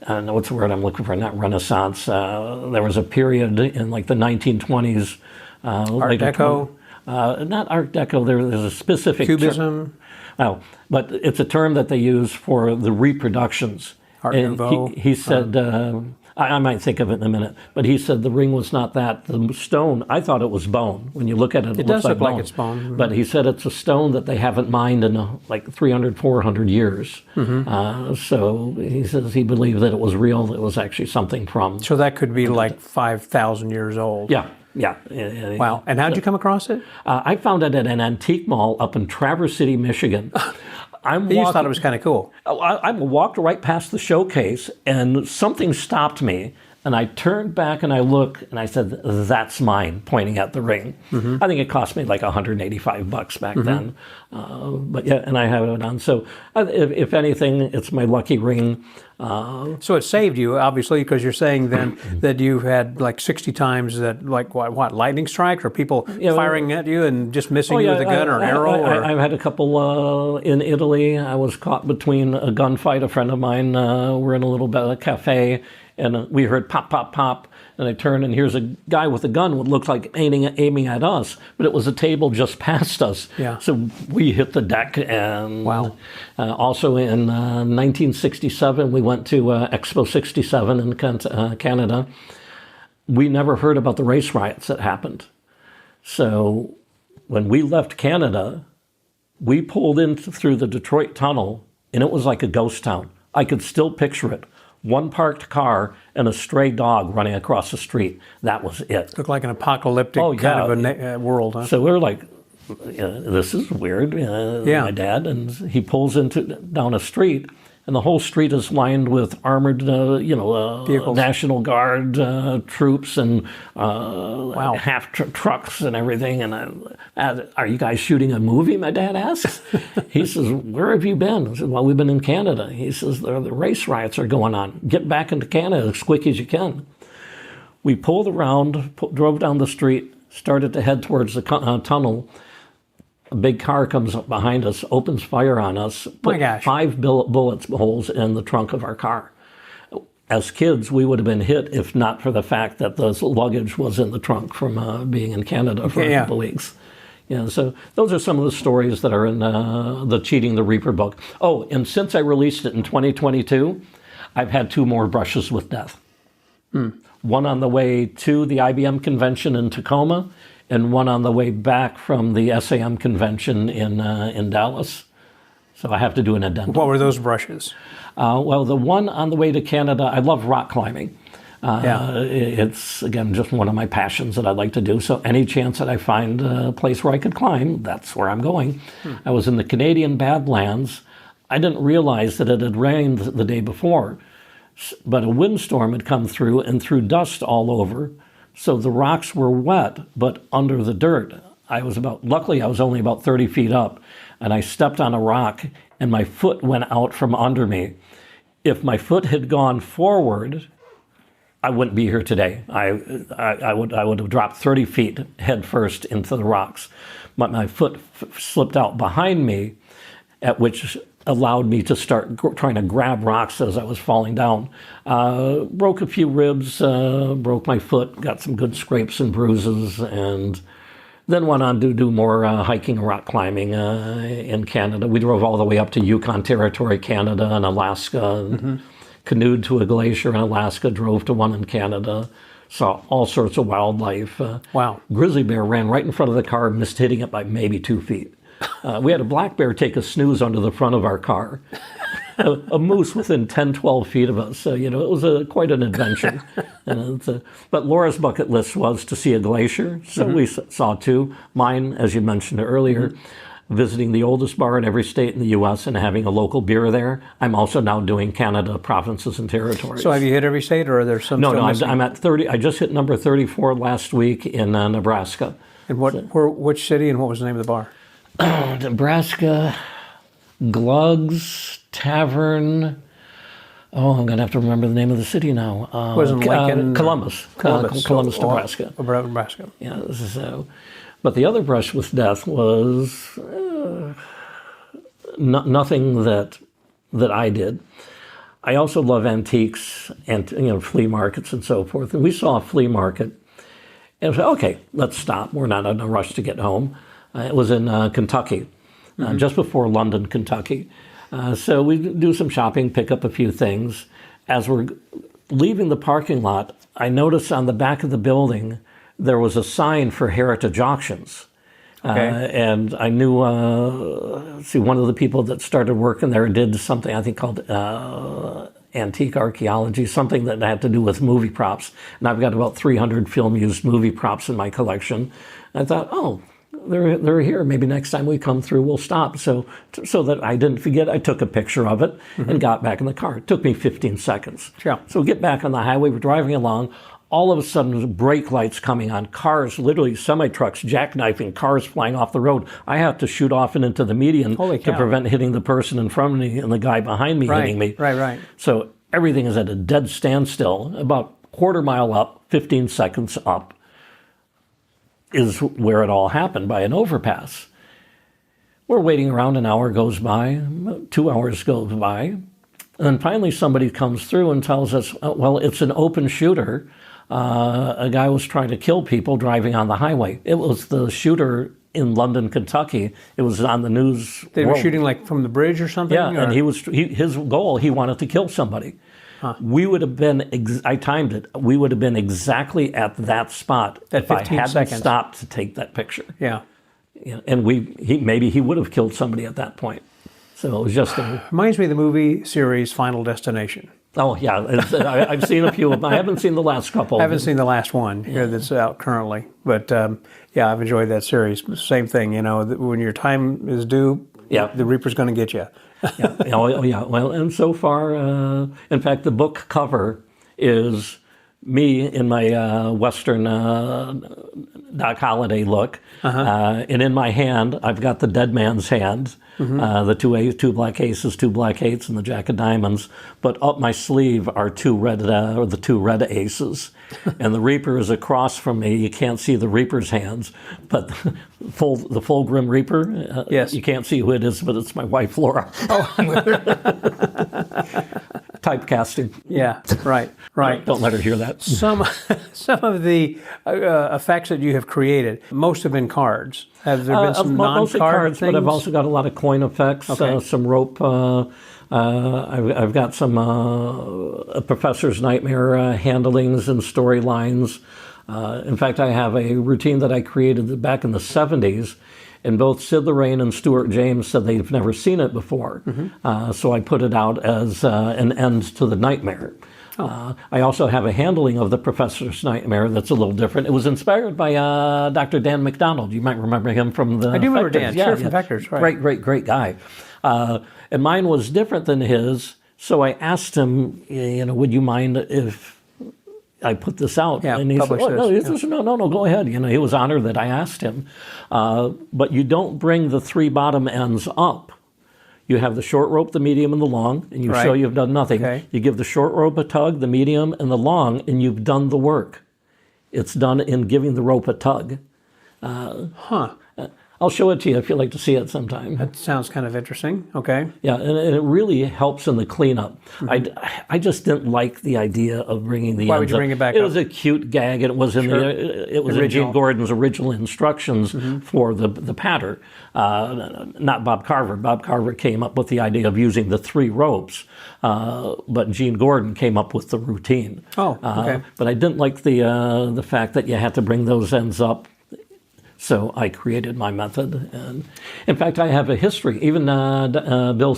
Speaker 3: don't know what's the word I'm looking for, not Renaissance. There was a period in like the 1920s.
Speaker 2: Art Deco?
Speaker 3: Not Art Deco, there's a specific
Speaker 2: Cubism?
Speaker 3: But it's a term that they use for the reproductions.
Speaker 2: Art Nouveau?
Speaker 3: He said, I might think of it in a minute, but he said the ring was not that. The stone, I thought it was bone. When you look at it,
Speaker 2: it does look like it's bone.
Speaker 3: But he said it's a stone that they haven't mined in like 300, 400 years. So he says he believed that it was real, that it was actually something from...
Speaker 2: So that could be like 5,000 years old.
Speaker 3: Yeah.
Speaker 2: Wow. And how'd you come across it?
Speaker 3: I found it at an antique mall up in Traverse City, Michigan.
Speaker 2: You just thought it was kind of cool.
Speaker 3: I walked right past the showcase, and something stopped me. And I turned back and I looked and I said, "That's mine," pointing at the ring. I think it cost me like $185 back then. But yeah, and I have it on. So if anything, it's my lucky ring.
Speaker 2: So it saved you, obviously, because you're saying then that you had like 60 times that, like what lightning strike, or people firing at you and just missing you with a gun or an arrow?
Speaker 3: I've had a couple in Italy. I was caught between a gunfight. A friend of mine, we're in a little bit of a cafe, and we heard pop, pop, pop. And I turned, and here's a guy with a gun, what looked like aiming at us, but it was a table just past us.
Speaker 2: Yeah.
Speaker 3: So we hit the deck. And
Speaker 2: wow.
Speaker 3: Also in 1967, we went to Expo 67 in Canada. We never heard about the race riots that happened. So when we left Canada, we pulled in through the Detroit tunnel, and it was like a ghost town. I could still picture it. One parked car and a stray dog running across the street. That was it.
Speaker 2: Looked like an apocalyptic kind of a world, huh?
Speaker 3: So we were like, this is weird. My dad, and he pulls down a street, and the whole street is lined with armored, vehicles. National Guard troops and half trucks and everything. And are you guys shooting a movie? My dad asks. He says, "Where have you been?" I said, "Well, we've been in Canada." He says, "The race riots are going on. Get back into Canada as quick as you can." We pulled around, drove down the street, started to head towards the tunnel. A big car comes up behind us, opens fire on us, put 5 bullet holes in the trunk of our car. As kids, we would have been hit if not for the fact that the luggage was in the trunk from being in Canada for a couple weeks. Yeah, so those are some of the stories that are in the Cheating the Reaper book. Oh, and since I released it in 2022, I've had 2 more brushes with death. One on the way to the IBM convention in Tacoma, and one on the way back from the SAM convention in Dallas. So I have to do an addendum.
Speaker 2: What were those brushes?
Speaker 3: Well, the one on the way to Canada, I love rock climbing. It's, again, just one of my passions that I like to do. So any chance that I find a place where I could climb, that's where I'm going. I was in the Canadian Badlands. I didn't realize that it had rained the day before, but a windstorm had come through and threw dust all over. So the rocks were wet, but under the dirt. Luckily I was only about 30 feet up, and I stepped on a rock and my foot went out from under me. If my foot had gone forward, I wouldn't be here today. I would have dropped 30 feet head first into the rocks. But my foot slipped out behind me, at which allowed me to start trying to grab rocks as I was falling down. Broke a few ribs, broke my foot, got some good scrapes and bruises, and then went on to do more hiking and rock climbing in Canada. We drove all the way up to Yukon Territory, Canada, and Alaska, and canoed to a glacier in Alaska, drove to one in Canada, saw all sorts of wildlife.
Speaker 2: Wow.
Speaker 3: Grizzly bear ran right in front of the car, missed hitting it by maybe 2 feet. We had a black bear take a snooze under the front of our car. A moose within 10, 12 feet of us. So, it was quite an adventure. But Laura's bucket list was to see a glacier. So we saw 2. Mine, as you mentioned earlier, visiting the oldest bar in every state in the U.S. and having a local beer there. I'm also now doing Canada, provinces, and territories.
Speaker 2: So have you hit every state, or are there some?
Speaker 3: No, I'm at 30. I just hit number 34 last week in Nebraska.
Speaker 2: And which city and what was the name of the bar?
Speaker 3: Nebraska, Glugs Tavern. Oh, I'm going to have to remember the name of the city now.
Speaker 2: Wasn't Lincoln?
Speaker 3: Columbus. Columbus, Nebraska.
Speaker 2: Nebraska.
Speaker 3: Yeah. So, but the other brush with death was nothing that I did. I also love antiques and flea markets and so forth. And we saw a flea market, and I said, okay, let's stop. We're not in a rush to get home. It was in Kentucky, just before London, Kentucky. So we do some shopping, pick up a few things. As we're leaving the parking lot, I noticed on the back of the building there was a sign for heritage auctions. Okay. And I knew, one of the people that started working there did something I think called antique archeology, something that had to do with movie props. And I've got about 300 film-used movie props in my collection. I thought, they're here. Maybe next time we come through, we'll stop. So that I didn't forget, I took a picture of it and got back in the car. It took me 15 seconds.
Speaker 2: Sure.
Speaker 3: So we get back on the highway, we're driving along. All of a sudden, brake lights coming on, cars, literally semi-trucks, jackknifing, cars flying off the road. I have to shoot off and into the median to prevent hitting the person in front of me and the guy behind me hitting me.
Speaker 2: Right.
Speaker 3: So everything is at a dead standstill. About quarter mile up, 15 seconds up is where it all happened, by an overpass. We're waiting around, an hour goes by, 2 hours goes by, and then finally somebody comes through and tells us, well, it's an open shooter. A guy was trying to kill people driving on the highway. It was the shooter in London, Kentucky. It was on the news.
Speaker 2: They were shooting like from the bridge or something?
Speaker 3: Yeah, and his goal, he wanted to kill somebody. Huh. We would have been, I timed it, we would have been exactly at that spot if I hadn't stopped to take that picture.
Speaker 2: Yeah.
Speaker 3: And maybe he would have killed somebody at that point. So it was just
Speaker 2: reminds me of the movie series Final Destination.
Speaker 3: Oh, yeah. I've seen a few of them. I haven't seen the last couple.
Speaker 2: I haven't seen the last one here that's out currently. But, yeah, I've enjoyed that series. Same thing, when your time is due, the Reaper's going to get you.
Speaker 3: Yeah. Oh, yeah. Well, and so far, in fact, the book cover is me in my Western Doc Holliday look. And in my hand, I've got the dead man's hand. The two black aces, 2 black 8s, and the jack of diamonds. But up my sleeve are the 2 red aces. And the Reaper is across from me. You can't see the Reaper's hands, but the full Grim Reaper.
Speaker 2: Yes.
Speaker 3: You can't see who it is, but it's my wife, Laura. Oh. Typecasting.
Speaker 2: Yeah. Right.
Speaker 3: Don't let her hear that.
Speaker 2: Some of the effects that you have created, most have been cards. Have there been some non-card
Speaker 3: cards,
Speaker 2: things?
Speaker 3: But I've also got a lot of coin effects, some rope. I've got some A Professor's Nightmare handlings and storylines. In fact, I have a routine that I created back in the 70s, and both Sid Lorraine and Stuart James said they've never seen it before. So I put it out as an end to the nightmare. I also have a handling of the Professor's Nightmare that's a little different. It was inspired by Dr. Dan McDonald. You might remember him from the
Speaker 2: I do remember
Speaker 3: Vectors.
Speaker 2: Dan, from Vectors, right.
Speaker 3: Great guy. And mine was different than his, so I asked him, would you mind if I put this out?
Speaker 2: Yeah,
Speaker 3: and he said, no, go ahead. He was honored that I asked him. But you don't bring the 3 bottom ends up. You have the short rope, the medium, and the long, and you show you've done nothing. Okay. You give the short rope a tug, the medium, and the long, and you've done the work. It's done in giving the rope a tug. I'll show it to you if you'd like to see it sometime.
Speaker 2: That sounds kind of interesting. Okay.
Speaker 3: Yeah, and it really helps in the cleanup. I just didn't like the idea of bringing the ends up.
Speaker 2: Why would you bring it back up?
Speaker 3: It was a cute gag, and it was in in Gene Gordon's original instructions for the pattern. Not Bob Carver. Bob Carver came up with the idea of using the 3 ropes, but Gene Gordon came up with the routine.
Speaker 2: Oh, okay.
Speaker 3: But I didn't like the fact that you had to bring those ends up. So I created my method. And in fact, I have a history. Even William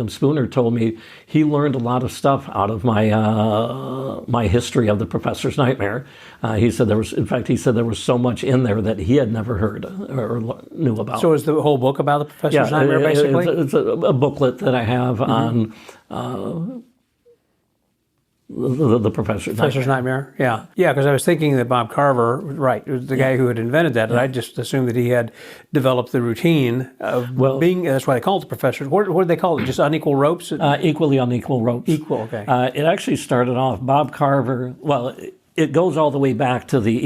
Speaker 3: Spooner told me he learned a lot of stuff out of my history of the Professor's Nightmare. He said there was so much in there that he had never heard or knew about.
Speaker 2: So is the whole book about the Professor's Nightmare, basically?
Speaker 3: It's a booklet that I have on the Professor's
Speaker 2: Nightmare. Yeah, because I was thinking that Bob Carver, was the guy who had invented that, and I just assumed that he had developed the routine of being. That's why they call it the Professor. What did they call it? Just unequal ropes?
Speaker 3: Equally unequal ropes.
Speaker 2: Equal. Okay.
Speaker 3: It actually started off Bob Carver. It goes all the way back to the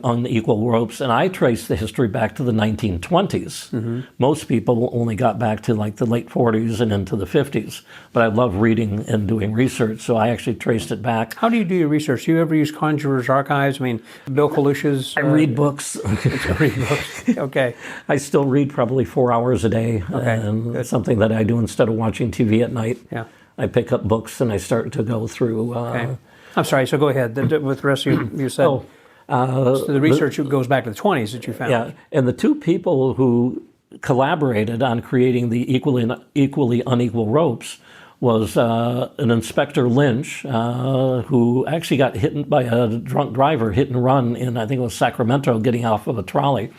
Speaker 3: unequal ropes, and I trace the history back to the 1920s. Most people only got back to like the late 40s and into the 50s, but I love reading and doing research, so I actually traced it back.
Speaker 2: How do you do your research? Do you ever use Conjurer's Archives? I mean, Bill Kalush's...
Speaker 3: I read books.
Speaker 2: Read books. Okay.
Speaker 3: I still read probably 4 hours a day, and it's something that I do instead of watching TV at night.
Speaker 2: Yeah.
Speaker 3: I pick up books and I start to go through...
Speaker 2: I'm sorry, so go ahead. With the rest of you said, so the research goes back to the 20s that you found.
Speaker 3: Yeah, and the 2 people who collaborated on creating the equally unequal ropes was an Inspector Lynch, who actually got hit by a drunk driver, hit and run in, I think it was Sacramento, getting off of a trolley.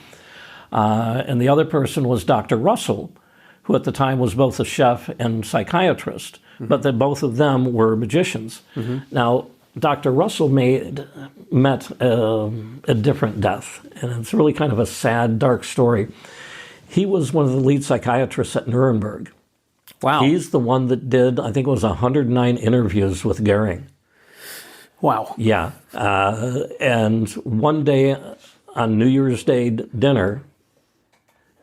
Speaker 3: And the other person was Dr. Russell, who at the time was both a chef and psychiatrist, but that both of them were magicians. Now, Dr. Russell met a different death, and it's really kind of a sad, dark story. He was one of the lead psychiatrists at Nuremberg.
Speaker 2: Wow.
Speaker 3: He's the one that did, I think it was 109 interviews with Goering.
Speaker 2: Wow.
Speaker 3: Yeah. And one day on New Year's Day dinner,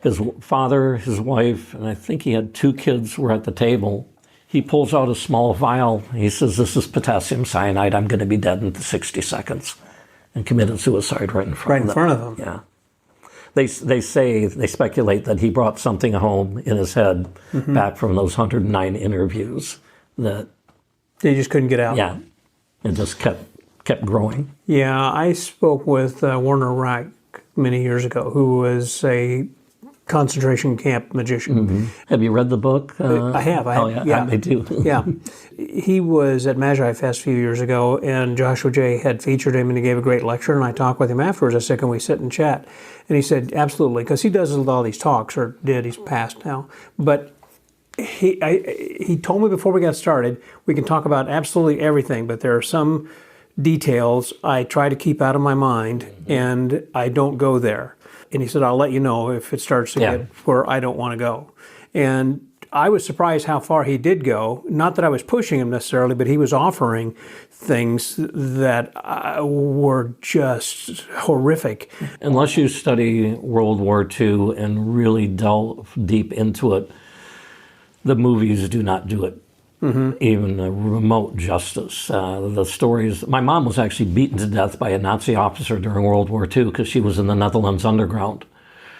Speaker 3: his father, his wife, and I think he had 2 kids were at the table. He pulls out a small vial. He says, "This is potassium cyanide. I'm going to be dead in 60 seconds." And committed suicide right in front of them.
Speaker 2: Right in front of them.
Speaker 3: Yeah. They speculate that he brought something home in his head back from those 109 interviews that
Speaker 2: They just couldn't get out.
Speaker 3: yeah, it just kept growing.
Speaker 2: Yeah, I spoke with Werner Reich many years ago, who was a concentration camp magician.
Speaker 3: Have you read the book?
Speaker 2: I have.
Speaker 3: Oh yeah, I do.
Speaker 2: Yeah. He was at Magi Fest a few years ago, and Joshua J. had featured him, and he gave a great lecture, and I talked with him afterwards. I said, "Can we sit and chat?" And he said, "Absolutely," because he does all these talks, or did. He's passed now. But he told me before we got started, we can talk about absolutely everything, but there are some details I try to keep out of my mind, and I don't go there. And he said, "I'll let you know if it starts to get where I don't want to go." And I was surprised how far he did go. Not that I was pushing him necessarily, but he was offering things that were just horrific.
Speaker 3: Unless you study World War II and really delve deep into it, the movies do not do it even a remote justice. The stories, my mom was actually beaten to death by a Nazi officer during World War II because she was in the Netherlands underground.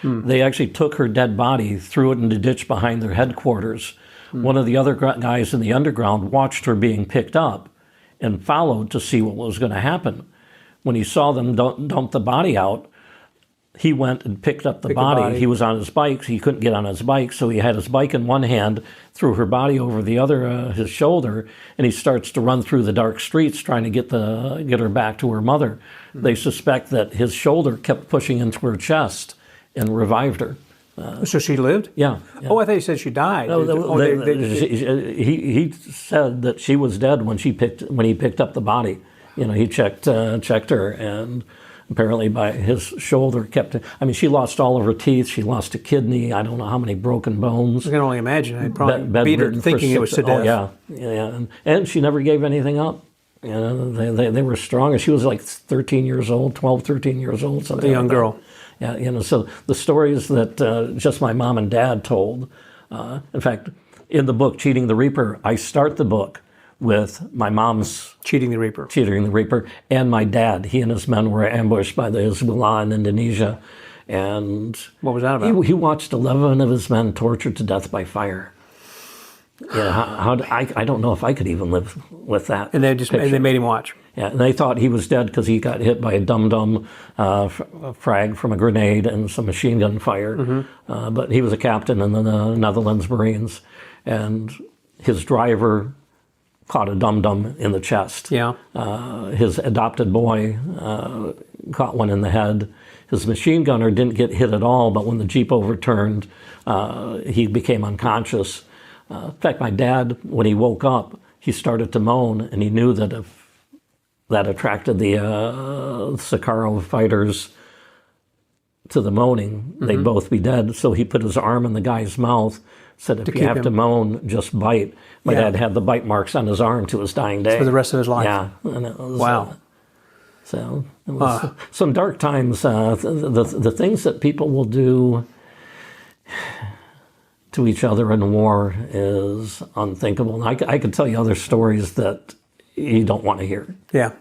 Speaker 3: They actually took her dead body, threw it in the ditch behind their headquarters. One of the other guys in the underground watched her being picked up and followed to see what was going to happen. When he saw them dump the body out, he went and picked up the body. He was on his bike. He couldn't get on his bike, so he had his bike in one hand, threw her body over the other, his shoulder, and he starts to run through the dark streets trying to get her back to her mother. They suspect that his shoulder kept pushing into her chest and revived her.
Speaker 2: So she lived?
Speaker 3: Yeah.
Speaker 2: Oh, I thought you said she died.
Speaker 3: He said that she was dead when he picked up the body. He checked her, and apparently by his shoulder she lost all of her teeth. She lost a kidney. I don't know how many broken bones.
Speaker 2: I can only imagine. I probably beat her thinking it was to death.
Speaker 3: Oh, yeah. And she never gave anything up. They were strong. She was like 13 years old, 12, 13 years old. Something
Speaker 2: a young
Speaker 3: like
Speaker 2: girl.
Speaker 3: Yeah, so the stories that just my mom and dad told. In fact, in the book, Cheating the Reaper, I start the book with my mom's
Speaker 2: Cheating the Reaper,
Speaker 3: and my dad. He and his men were ambushed by the Hezbollah in Indonesia. And
Speaker 2: what was that about?
Speaker 3: He watched 11 of his men tortured to death by fire. Yeah, I don't know if I could even live with that.
Speaker 2: And they made him watch.
Speaker 3: Yeah, and they thought he was dead because he got hit by a dum-dum frag from a grenade and some machine gun fire. But he was a captain in the Netherlands Marines, and his driver caught a dum-dum in the chest.
Speaker 2: Yeah.
Speaker 3: His adopted boy caught one in the head. His machine gunner didn't get hit at all, but when the Jeep overturned, he became unconscious. In fact, my dad, when he woke up, he started to moan, and he knew that if that attracted the Sakharov fighters to the moaning, they'd both be dead. So he put his arm in the guy's mouth, said, if you have to moan, just bite. My dad had the bite marks on his arm to his dying day.
Speaker 2: For the rest of his life.
Speaker 3: Yeah. And it was,
Speaker 2: wow.
Speaker 3: So it was some dark times. The things that people will do to each other in war is unthinkable. And I could tell you other stories that you don't want to hear.
Speaker 2: Yeah.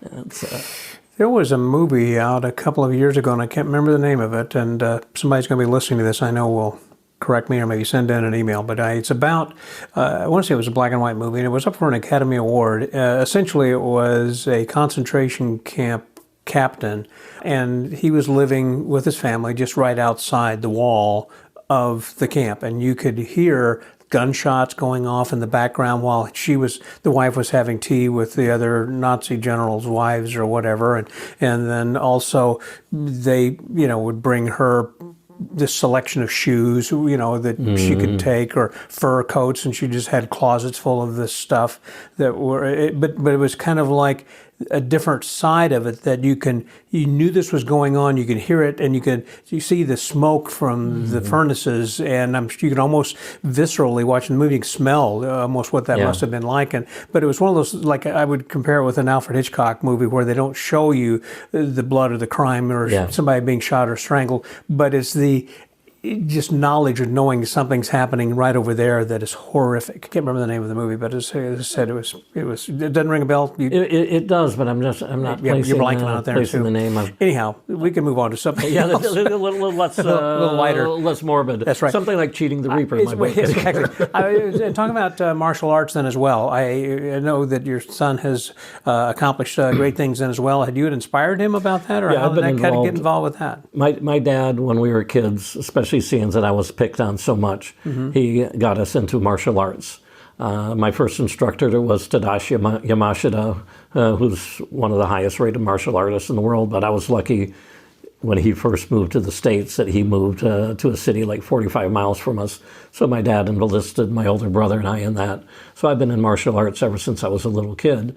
Speaker 2: There was a movie out a couple of years ago, and I can't remember the name of it, and somebody's going to be listening to this, I know will correct me or maybe send in an email, but it's about, I want to say it was a black and white movie, and it was up for an Academy Award. Essentially, it was a concentration camp captain, and he was living with his family just right outside the wall of the camp, and you could hear gunshots going off in the background while the wife was having tea with the other Nazi generals' wives or whatever, and then also they would bring her this selection of shoes, that she could take, or fur coats, and she just had closets full of this stuff but it was kind of like a different side of it that you knew this was going on, you could hear it, and you see the smoke from the furnaces, and you could almost viscerally watching the movie, you could smell almost what that must have been like. But it was one of those, like I would compare it with an Alfred Hitchcock movie where they don't show you the blood or the crime or somebody being shot or strangled, but it's the just knowledge of knowing something's happening right over there that is horrific. I can't remember the name of the movie, but as I said, it doesn't ring a bell.
Speaker 3: It does, but I'm not placing,
Speaker 2: you're blanking on it there
Speaker 3: placing
Speaker 2: too.
Speaker 3: The name of.
Speaker 2: Anyhow, we can move on to something else.
Speaker 3: a little less,
Speaker 2: a little lighter,
Speaker 3: less morbid.
Speaker 2: That's right.
Speaker 3: Something like Cheating the Reaper.
Speaker 2: Exactly. Talking about martial arts then as well. I know that your son has accomplished great things then as well. Had you inspired him about that, or how did that kind of get involved with that?
Speaker 3: My dad, when we were kids, especially seeing that I was picked on so much, he got us into martial arts. My first instructor was Tadashi Yamashita, who's one of the highest rated martial artists in the world, but I was lucky when he first moved to the States that he moved to a city like 45 miles from us. So my dad enlisted my older brother and I in that. So I've been in martial arts ever since I was a little kid.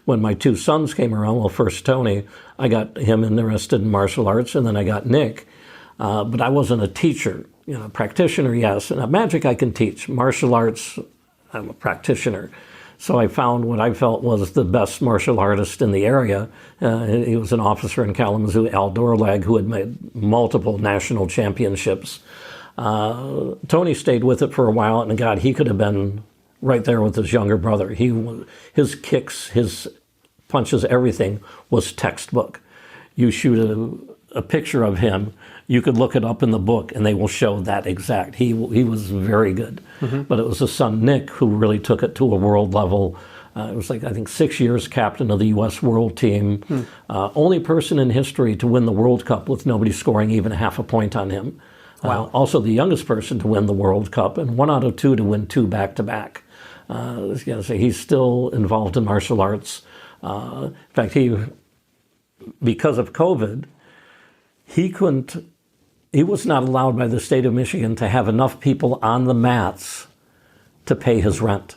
Speaker 3: When my two sons came around, well, first Tony, I got him interested in martial arts, and then I got Nick. But I wasn't a teacher. Practitioner, yes. And magic I can teach. Martial arts, I'm a practitioner. So I found what I felt was the best martial artist in the area. He was an officer in Kalamazoo, Al Dorlag, who had made multiple national championships. Tony stayed with it for a while, and God, he could have been right there with his younger brother. His kicks, his punches, everything was textbook. You shoot a picture of him, you could look it up in the book, and they will show that exact. He was very good. But it was his son, Nick, who really took it to a world level. It was like, I think, 6 years captain of the U.S. world team. Only person in history to win the World Cup with nobody scoring even half a point on him.
Speaker 2: Wow.
Speaker 3: Also the youngest person to win the World Cup, and 1 out of 2 to win 2 back-to-back. So he's still involved in martial arts. In fact, because of COVID, he was not allowed by the state of Michigan to have enough people on the mats to pay his rent.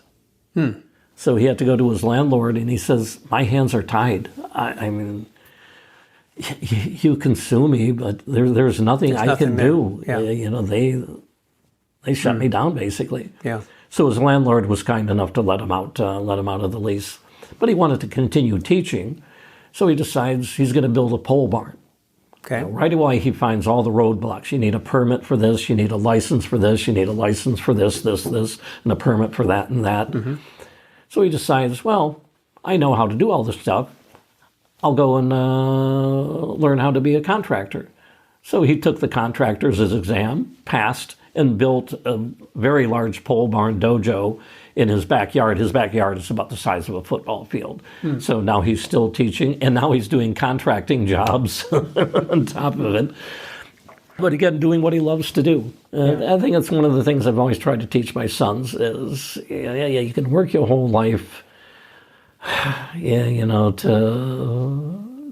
Speaker 3: So he had to go to his landlord, and he says, my hands are tied. I mean, you can sue me, but there's nothing I can do.
Speaker 2: Yeah.
Speaker 3: They shut me down, basically.
Speaker 2: Yeah.
Speaker 3: So his landlord was kind enough to let him out of the lease. But he wanted to continue teaching, so he decides he's going to build a pole barn.
Speaker 2: Okay.
Speaker 3: Right away, he finds all the roadblocks. You need a permit for this, you need a license for this, you need a license for this, and a permit for that and that. So he decides, well, I know how to do all this stuff. I'll go and learn how to be a contractor. So he took the contractor's exam, passed, and built a very large pole barn dojo in his backyard. His backyard is about the size of a football field. So now he's still teaching, and now he's doing contracting jobs on top of it. But again, doing what he loves to do. I think it's one of the things I've always tried to teach my sons is, you can work your whole life,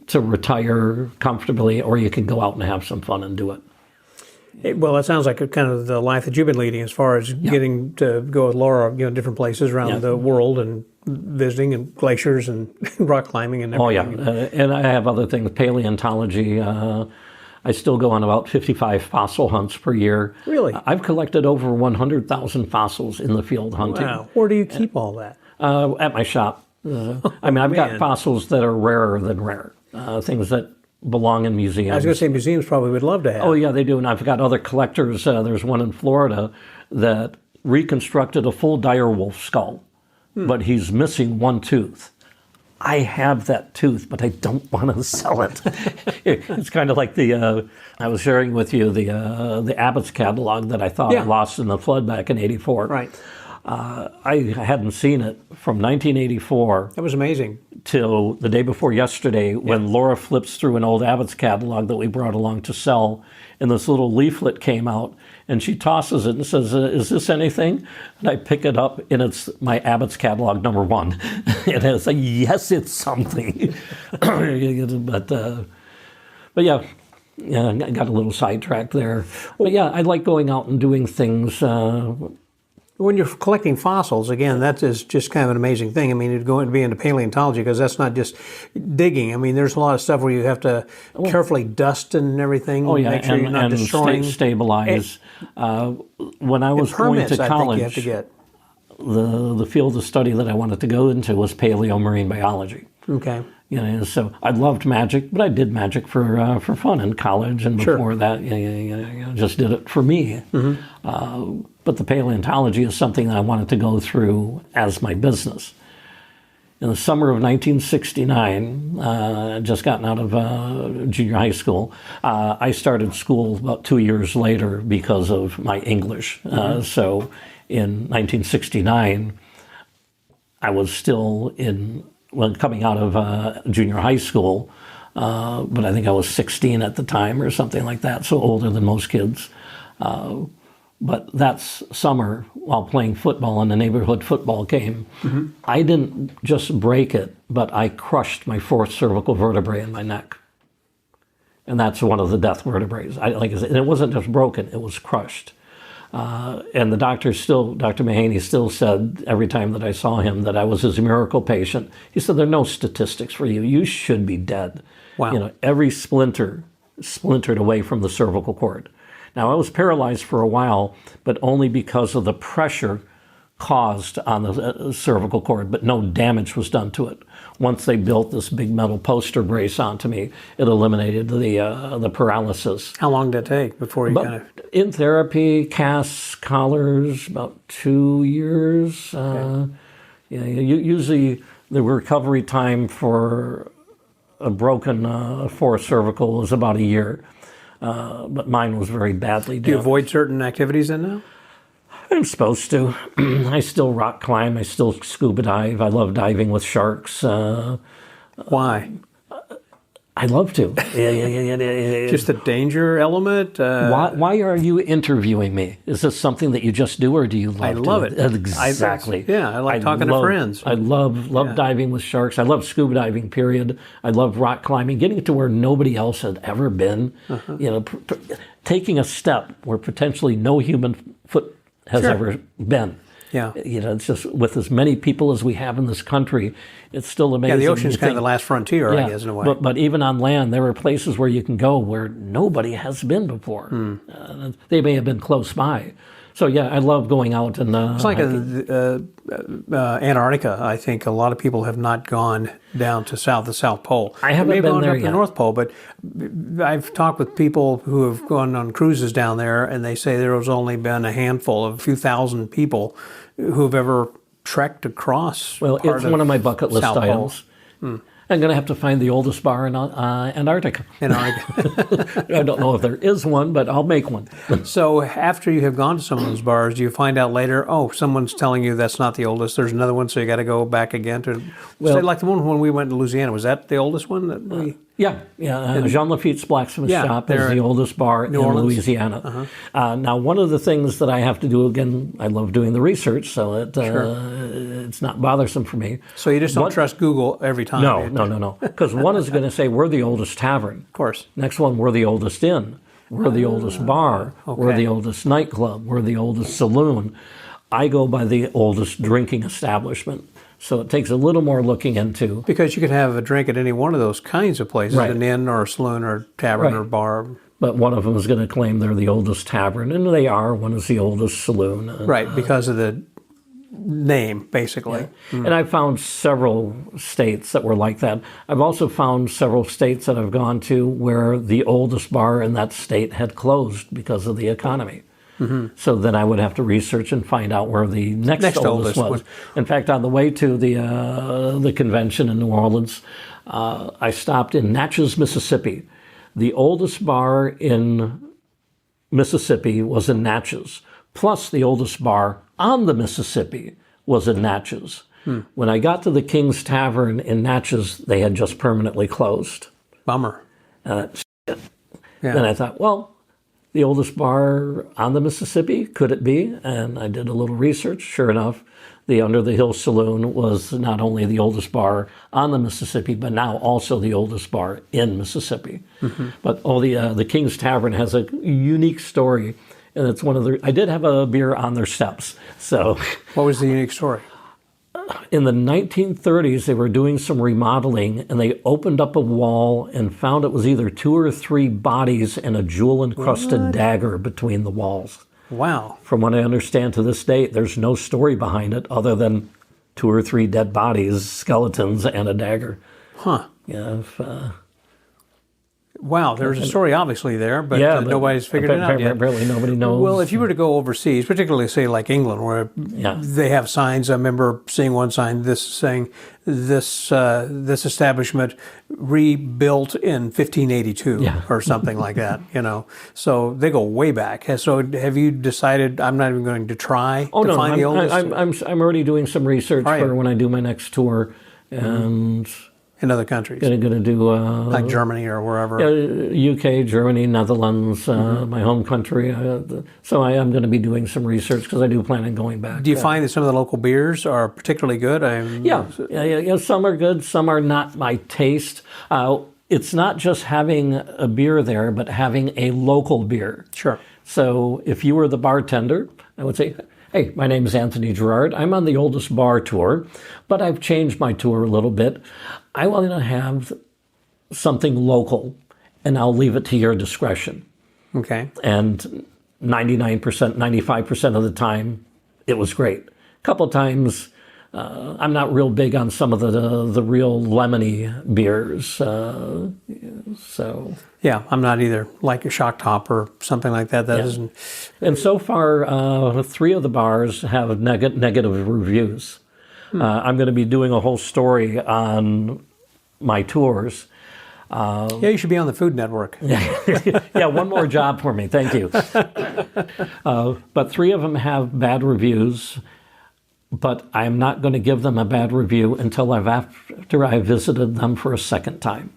Speaker 3: to retire comfortably, or you can go out and have some fun and do it.
Speaker 2: Well, that sounds like kind of the life that you've been leading as far as getting to go with Laura, different places around the world and visiting and glaciers and rock climbing and everything.
Speaker 3: Oh, yeah. And I have other things, paleontology. I still go on about 55 fossil hunts per year.
Speaker 2: Really?
Speaker 3: I've collected over 100,000 fossils in the field hunting.
Speaker 2: Wow. Where do you keep all that?
Speaker 3: At my shop. I've got fossils that are rarer than rare, things that belong in museums.
Speaker 2: I was going to say museums probably would love to have.
Speaker 3: Oh, yeah, they do. And I've got other collectors. There's one in Florida that reconstructed a full direwolf skull, but he's missing one tooth. I have that tooth, but I don't want to sell it. It's kind of like I was sharing with you the Abbott's catalog that I thought I lost in the flood back in '84.
Speaker 2: Right.
Speaker 3: I hadn't seen it from 1984.
Speaker 2: That was amazing.
Speaker 3: Till the day before yesterday when Laura flips through an old Abbott's catalog that we brought along to sell, and this little leaflet came out, and she tosses it and says, is this anything? And I pick it up, and it's my Abbott's catalog #1. And it's like, yes, it's something. But yeah, Yeah, I got a little sidetracked there. But yeah, I like going out and doing things.
Speaker 2: When you're collecting fossils, again, that is just kind of an amazing thing. I mean, it'd go and be into paleontology because that's not just digging. I mean, there's a lot of stuff where you have to carefully dust and everything.
Speaker 3: Oh yeah,
Speaker 2: make sure you're not destroying.
Speaker 3: Stabilize. When I was going to college,
Speaker 2: I think you have to get.
Speaker 3: The field of study that I wanted to go into was paleomarine biology.
Speaker 2: Okay.
Speaker 3: So I loved magic, but I did magic for fun in college, and before that, just did it for me. But the paleontology is something that I wanted to go through as my business. In the summer of 1969, I'd just gotten out of junior high school. I started school about 2 years later because of my English. So in 1969, I was still coming out of junior high school, but I think I was 16 at the time or something like that, so older than most kids. But that summer, while playing football in the neighborhood football game, I didn't just break it, but I crushed my fourth cervical vertebrae in my neck. And that's one of the death vertebrae. Like I said, it wasn't just broken, it was crushed. And the Dr. Mahaney still said every time that I saw him that I was his miracle patient. He said, there are no statistics for you. You should be dead.
Speaker 2: Wow.
Speaker 3: Every splintered away from the cervical cord. Now, I was paralyzed for a while, but only because of the pressure caused on the cervical cord, but no damage was done to it. Once they built this big metal poster brace onto me, it eliminated the paralysis.
Speaker 2: How long did it take before you
Speaker 3: In therapy, casts, collars, about 2 years. Okay. Usually the recovery time for a broken fourth cervical is about a year. But mine was very badly damaged.
Speaker 2: Do you avoid certain activities then now?
Speaker 3: I'm supposed to. I still rock climb. I still scuba dive. I love diving with sharks.
Speaker 2: Why?
Speaker 3: I love to.
Speaker 2: Just the danger element?
Speaker 3: Why are you interviewing me? Is this something that you just do, or do you love
Speaker 2: I love
Speaker 3: it?
Speaker 2: it.
Speaker 3: Exactly.
Speaker 2: I like talking to friends.
Speaker 3: I love diving with sharks. I love scuba diving, period. I love rock climbing, getting to where nobody else had ever been. Taking a step where potentially no human foot has ever been.
Speaker 2: Yeah.
Speaker 3: It's just with as many people as we have in this country, it's still amazing.
Speaker 2: Yeah, the ocean's kind of the last frontier, I guess, in a way.
Speaker 3: But even on land, there are places where you can go where nobody has been before. They may have been close by. So, yeah, I love going out and...
Speaker 2: it's like Antarctica. I think a lot of people have not gone down to the South Pole.
Speaker 3: I haven't been there yet.
Speaker 2: Maybe the North Pole, but I've talked with people who have gone on cruises down there, and they say there has only been a handful of a few thousand people who have ever trekked across.
Speaker 3: Well, it's one of my bucket list items. I'm going to have to find the oldest bar in Antarctica. I don't know if there is one, but I'll make one.
Speaker 2: So after you have gone to some of those bars, do you find out later, someone's telling you that's not the oldest, there's another one, so you got to go back again to... say like the one when we went to Louisiana, was that the oldest one? That we...
Speaker 3: Yeah. Jean Lafitte's Blacksmith Shop is the oldest bar in Louisiana. Now, one of the things that I have to do, again, I love doing the research, so it's not bothersome for me.
Speaker 2: So you just don't trust Google every time?
Speaker 3: No. Because one is going to say, we're the oldest tavern.
Speaker 2: Of course.
Speaker 3: Next one, we're the oldest inn. We're the oldest bar. Okay. We're the oldest nightclub. We're the oldest saloon. I go by the oldest drinking establishment. So it takes a little more looking into.
Speaker 2: Because you could have a drink at any one of those kinds of places, an inn or a saloon or tavern or bar.
Speaker 3: But one of them is going to claim they're the oldest tavern, and they are. One is the oldest saloon.
Speaker 2: Right, because of the name, basically.
Speaker 3: Yeah. And I've found several states that were like that. I've also found several states that I've gone to where the oldest bar in that state had closed because of the economy. So then I would have to research and find out where the next oldest was. In fact, on the way to the convention in New Orleans, I stopped in Natchez, Mississippi. The oldest bar in Mississippi was in Natchez, plus the oldest bar on the Mississippi was in Natchez. When I got to the King's Tavern in Natchez, they had just permanently closed.
Speaker 2: Bummer.
Speaker 3: Then I thought, well, the oldest bar on the Mississippi? Could it be? And I did a little research. Sure enough, the Under the Hill Saloon was not only the oldest bar on the Mississippi, but now also the oldest bar in Mississippi. But the King's Tavern has a unique story, and it's one of the. I did have a beer on their steps. So,
Speaker 2: What was the unique story?
Speaker 3: in the 1930s, they were doing some remodeling, and they opened up a wall and found it was either 2 or 3 bodies and a jewel-encrusted dagger between the walls.
Speaker 2: Wow.
Speaker 3: From what I understand to this date, there's no story behind it other than 2 or 3 dead bodies, skeletons, and a dagger.
Speaker 2: Huh.
Speaker 3: Yeah.
Speaker 2: Wow, there's a story obviously there, but
Speaker 3: But
Speaker 2: nobody's figured it out yet.
Speaker 3: Apparently nobody knows.
Speaker 2: Well, if you were to go overseas, particularly say like England, where they have signs, I remember seeing one sign saying this establishment rebuilt in 1582 or something like that. So they go way back. So have you decided? I'm not even going to try to find the oldest.
Speaker 3: I'm already doing some research for when I do my next tour, and.
Speaker 2: In other countries,
Speaker 3: going to do
Speaker 2: like Germany or wherever.
Speaker 3: UK, Germany, Netherlands, my home country. So I am going to be doing some research because I do plan on going back.
Speaker 2: Do you find that some of the local beers are particularly good?
Speaker 3: Yeah. Some are good. Some are not my taste. It's not just having a beer there, but having a local beer.
Speaker 2: Sure.
Speaker 3: So if you were the bartender, I would say, hey, my name is Antony Gerard. I'm on the oldest bar tour, but I've changed my tour a little bit. I want to have something local, and I'll leave it to your discretion.
Speaker 2: Okay.
Speaker 3: And 99%, 95% of the time, it was great. A couple of times, I'm not real big on some of the real lemony beers. So
Speaker 2: yeah, I'm not either. Like a Shock Top or something like that. That isn't.
Speaker 3: And so far, 3 of the bars have negative reviews. I'm going to be doing a whole story on my tours.
Speaker 2: You should be on the Food Network.
Speaker 3: Yeah, one more job for me. Thank you. But 3 of them have bad reviews. But I'm not going to give them a bad review until after I visited them for a second time.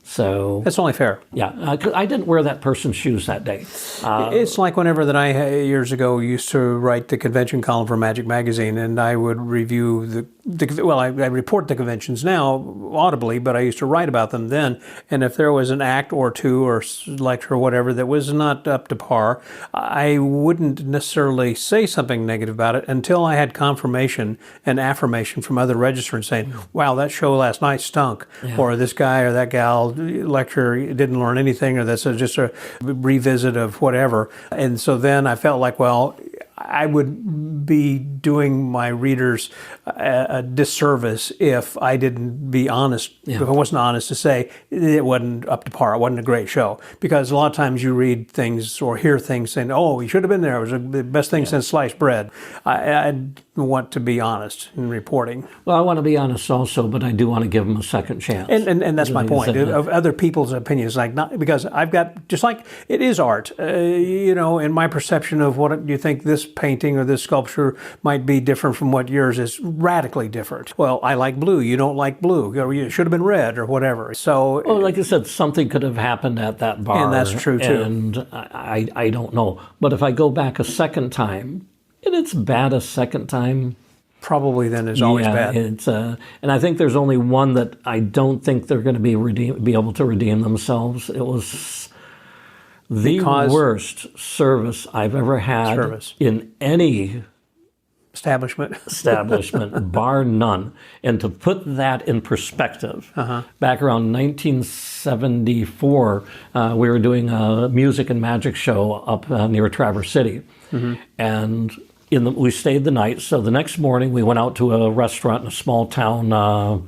Speaker 3: So
Speaker 2: that's only fair.
Speaker 3: Yeah, I didn't wear that person's shoes that day.
Speaker 2: It's like whenever that I years ago used to write the convention column for Magic Magazine, and I would review I report the conventions now audibly, but I used to write about them then. And if there was an act or 2 or lecture or whatever that was not up to par, I wouldn't necessarily say something negative about it until I had confirmation and affirmation from other registrants saying, "Wow, that show last night stunk," or "This guy or that gal lecture didn't learn anything," or "That's just a revisit of whatever." And so then I felt like, well, I would be doing my readers a disservice if I didn't be honest, if I wasn't honest to say it wasn't up to par, it wasn't a great show. Because a lot of times you read things or hear things saying, "Oh, you should have been there, it was the best thing since sliced bread." I want to be honest in reporting.
Speaker 3: Well, I want to be honest also, but I do want to give them a second chance.
Speaker 2: And that's my point, of other people's opinions. Like, not because I've got, just like it is art, in my perception of what you think this painting or this sculpture might be different from what yours is, radically different. Well, I like blue, you don't like blue, or it should have been red or whatever. So,
Speaker 3: like I said, something could have happened at that bar.
Speaker 2: And that's true too.
Speaker 3: And I don't know. But if I go back a second time, and it's bad a second time,
Speaker 2: probably then is always bad.
Speaker 3: It's and I think there's only one that I don't think they're going to be able to redeem themselves. It was the worst service I've ever had in any establishment, bar none. And to put that in perspective, back around 1974, we were doing a music and magic show up near Traverse City, and we stayed the night. So the next morning, we went out to a restaurant in a small town.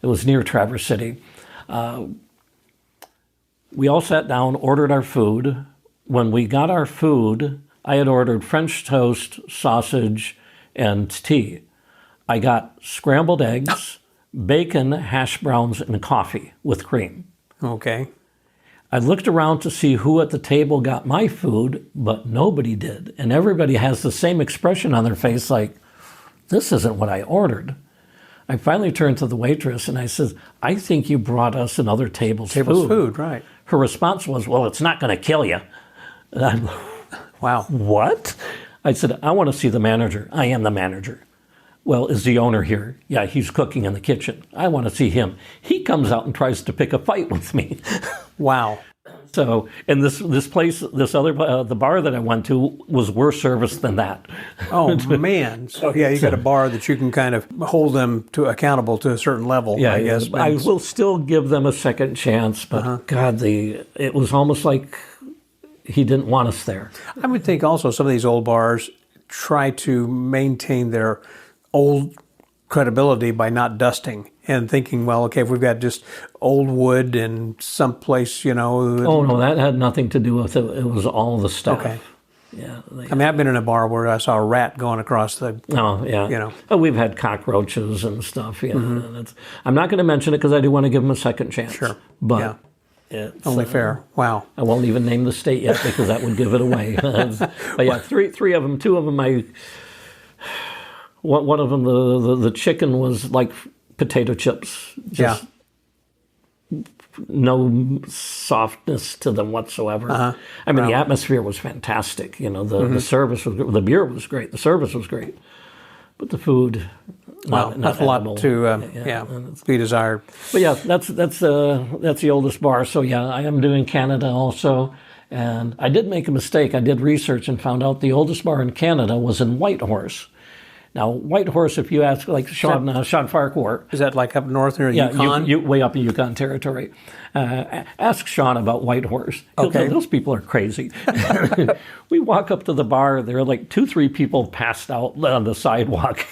Speaker 3: It was near Traverse City. We all sat down, ordered our food. When we got our food, I had ordered French toast, sausage, and tea. I got scrambled eggs, bacon, hash browns, and coffee with cream.
Speaker 2: Okay.
Speaker 3: I looked around to see who at the table got my food, but nobody did. And everybody has the same expression on their face like, this isn't what I ordered. I finally turned to the waitress and I said, "I think you brought us another table's food."
Speaker 2: Right.
Speaker 3: Her response was, "Well, it's not going to kill you." And I'm,
Speaker 2: Wow.
Speaker 3: what? I said, I want to see the manager. I am the manager. Well, is the owner here? Yeah, he's cooking in the kitchen. I want to see him. He comes out and tries to pick a fight with me.
Speaker 2: Wow.
Speaker 3: So, and this place, the bar that I went to was worse service than that.
Speaker 2: Oh, man. So, yeah, you got a bar that you can kind of hold them accountable to a certain level,
Speaker 3: Yeah,
Speaker 2: I guess.
Speaker 3: I will still give them a second chance, but God, it was almost like he didn't want us there.
Speaker 2: I would think also some of these old bars try to maintain their old credibility by not dusting and thinking, well, okay, if we've got just old wood and someplace,
Speaker 3: Oh, no, that had nothing to do with it. It was all the stuff.
Speaker 2: Okay.
Speaker 3: Yeah.
Speaker 2: I mean, I've been in a bar where I saw a rat going across the...
Speaker 3: Oh, yeah. We've had cockroaches and stuff. Yeah. And I'm not going to mention it because I do want to give them a second chance.
Speaker 2: Sure.
Speaker 3: But
Speaker 2: it's only fair. Wow.
Speaker 3: I won't even name the state yet because that would give it away. But yeah, three of them. Two of them, one of them, the chicken was like potato chips. Just no softness to them whatsoever. I mean, the atmosphere was fantastic. The service was good. The beer was great. The service was great. But the food, not
Speaker 2: a lot to be desired.
Speaker 3: But yeah, that's the oldest bar. So yeah, I am doing Canada also. And I did make a mistake. I did research and found out the oldest bar in Canada was in Whitehorse. Now, Whitehorse, if you ask, like Sean Farquhar.
Speaker 2: Is that like up north near Yukon?
Speaker 3: Yeah, way up in Yukon territory. Ask Sean about Whitehorse.
Speaker 2: Okay.
Speaker 3: Those people are crazy. We walk up to the bar. There are like 2-3 people passed out on the sidewalk.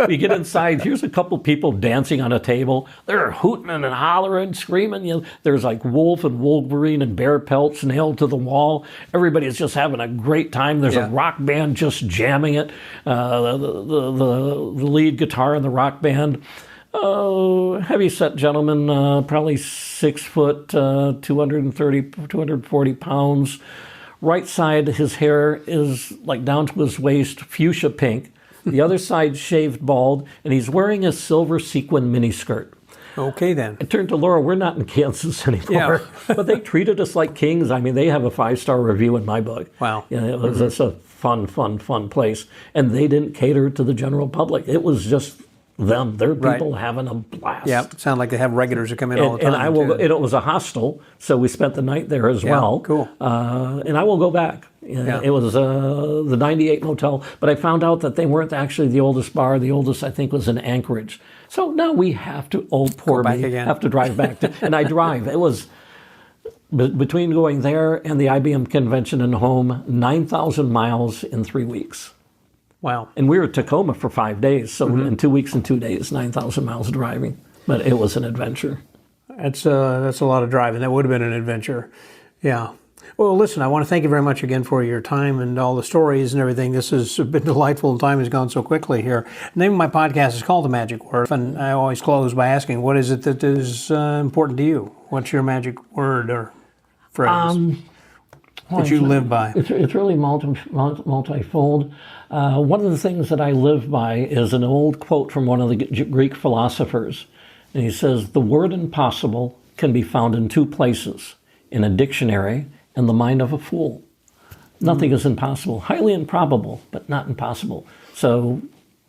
Speaker 3: We get inside. Here's a couple people dancing on a table. They're hooting and hollering, screaming. There's like wolf and wolverine and bear pelts nailed to the wall. Everybody's just having a great time. There's a rock band just jamming it. The lead guitar in the rock band. Heavy set gentleman, probably 6 foot, 240 pounds. Right side, his hair is like down to his waist, fuchsia pink. The other side shaved bald, and he's wearing a silver sequin miniskirt.
Speaker 2: Okay, then.
Speaker 3: I turned to Laura, we're not in Kansas anymore. But they treated us like kings. I mean, they have a 5-star review in my book.
Speaker 2: Wow.
Speaker 3: It was just a fun place. And they didn't cater to the general public. It was just them. They're people having a blast.
Speaker 2: Yeah, it sounds like they have regulars that come in all the time.
Speaker 3: And it was a hostel, so we spent the night there as well.
Speaker 2: Cool.
Speaker 3: And I will go back. It was the 98 Motel, but I found out that they weren't actually the oldest bar. The oldest, I think, was in Anchorage. So now we have to, have to drive back. And I drive. It was, between going there and the IBM convention and home, 9,000 miles in 3 weeks.
Speaker 2: Wow.
Speaker 3: And we were at Tacoma for 5 days. So in 2 weeks and 2 days, 9,000 miles driving. But it was an adventure.
Speaker 2: That's a lot of driving. That would have been an adventure. Yeah. Well, listen, I want to thank you very much again for your time and all the stories and everything. This has been delightful, and time has gone so quickly here. The name of my podcast is called The Magic Word, and I always close by asking, what is it that is important to you? What's your magic word or phrase that you live by?
Speaker 3: It's really multifold. One of the things that I live by is an old quote from one of the Greek philosophers. And he says, the word impossible can be found in 2 places, in a dictionary and the mind of a fool. Nothing is impossible. Highly improbable, but not impossible. So,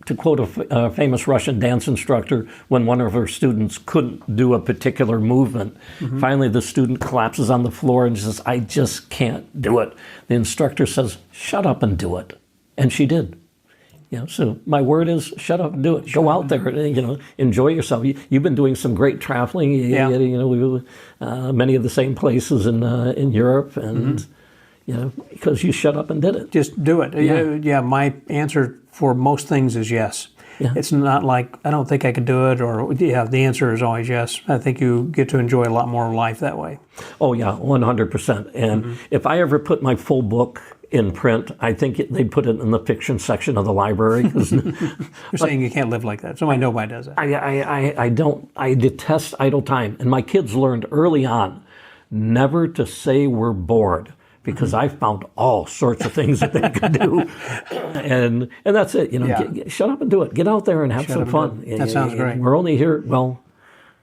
Speaker 3: to quote a famous Russian dance instructor, when one of her students couldn't do a particular movement, finally the student collapses on the floor and says, I just can't do it. The instructor says, shut up and do it. And she did. So my word is shut up and do it. Go out there, enjoy yourself. You've been doing some great traveling. We many of the same places in Europe, and because you shut up and did it.
Speaker 2: Just do it. Yeah. My answer for most things is yes. Yeah. It's not like I don't think I could do it, or the answer is always yes. I think you get to enjoy a lot more of life that way.
Speaker 3: Oh yeah, 100%. And if I ever put my full book in print, I think they'd put it in the fiction section of the library.
Speaker 2: You're saying you can't live like that. So nobody does that.
Speaker 3: I don't. I detest idle time. And my kids learned early on never to say we're bored, because I found all sorts of things that they could do. And that's it. Shut up and do it. Get out there and have some fun.
Speaker 2: That sounds great.
Speaker 3: We're only here,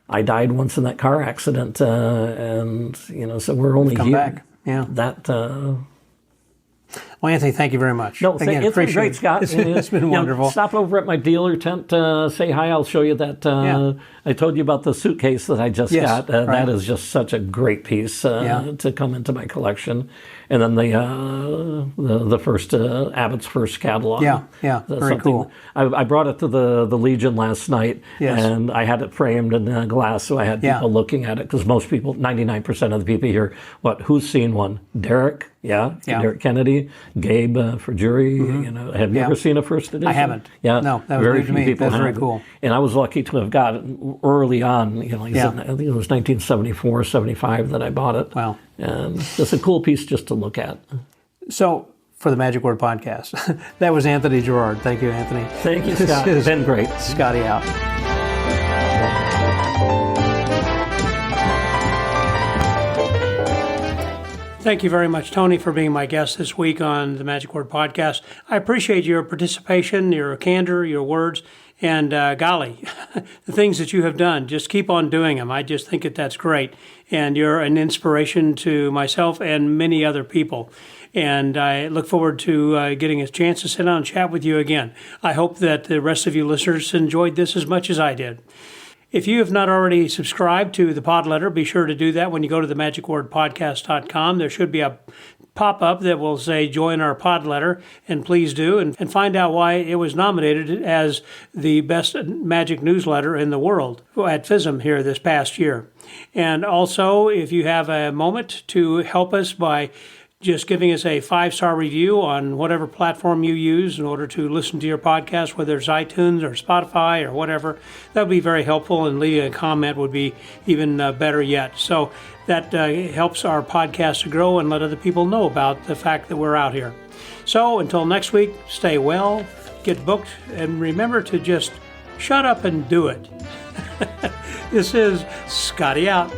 Speaker 3: I died once in that car accident, and so we're only
Speaker 2: come
Speaker 3: here.
Speaker 2: Back. Yeah. Well, Anthony, thank you very much.
Speaker 3: No,
Speaker 2: Again,
Speaker 3: it's been great, Scott.
Speaker 2: It's been wonderful.
Speaker 3: Stop over at my dealer tent, say hi. I'll show you that. I told you about the suitcase that I just got.
Speaker 2: Right.
Speaker 3: That is just such a great piece to come into my collection. And then the first Abbott's first catalog.
Speaker 2: Very cool.
Speaker 3: I brought it to the Legion last night, and I had it framed in glass, so I had people looking at it, because most people, 99% of the people here, who's seen one? Derek? Derek Kennedy, Gabe for jury. Have you ever seen a first edition?
Speaker 2: I haven't.
Speaker 3: Yeah,
Speaker 2: no, that was
Speaker 3: very
Speaker 2: new to
Speaker 3: few
Speaker 2: me.
Speaker 3: people
Speaker 2: That's
Speaker 3: have
Speaker 2: very cool.
Speaker 3: And I was lucky to have got it early on. I think it was 1974, 75 that I bought it.
Speaker 2: Wow,
Speaker 3: and just a cool piece just to look at.
Speaker 2: So, for the Magic Word Podcast, that was Anthony Gerard. Thank you, Anthony.
Speaker 3: Thank you, Scott. It's been great.
Speaker 2: Scotty out. Thank you very much, Tony, for being my guest this week on the Magic Word Podcast. I appreciate your participation, your candor, your words, and golly, the things that you have done. Just keep on doing them. I just think that's great. And you're an inspiration to myself and many other people. And I look forward to getting a chance to sit down and chat with you again. I hope that the rest of you listeners enjoyed this as much as I did. If you have not already subscribed to the pod letter, be sure to do that when you go to themagicwordpodcast.com. There should be a pop-up that will say join our pod letter, and please do, and find out why it was nominated as the best magic newsletter in the world at FISM here this past year. And also, if you have a moment to help us by just giving us a 5-star review on whatever platform you use in order to listen to your podcast, whether it's iTunes or Spotify or whatever, that would be very helpful, and leaving a comment would be even better yet. So that helps our podcast to grow and let other people know about the fact that we're out here. So until next week, stay well, get booked, and remember to just shut up and do it. This is Scotty out.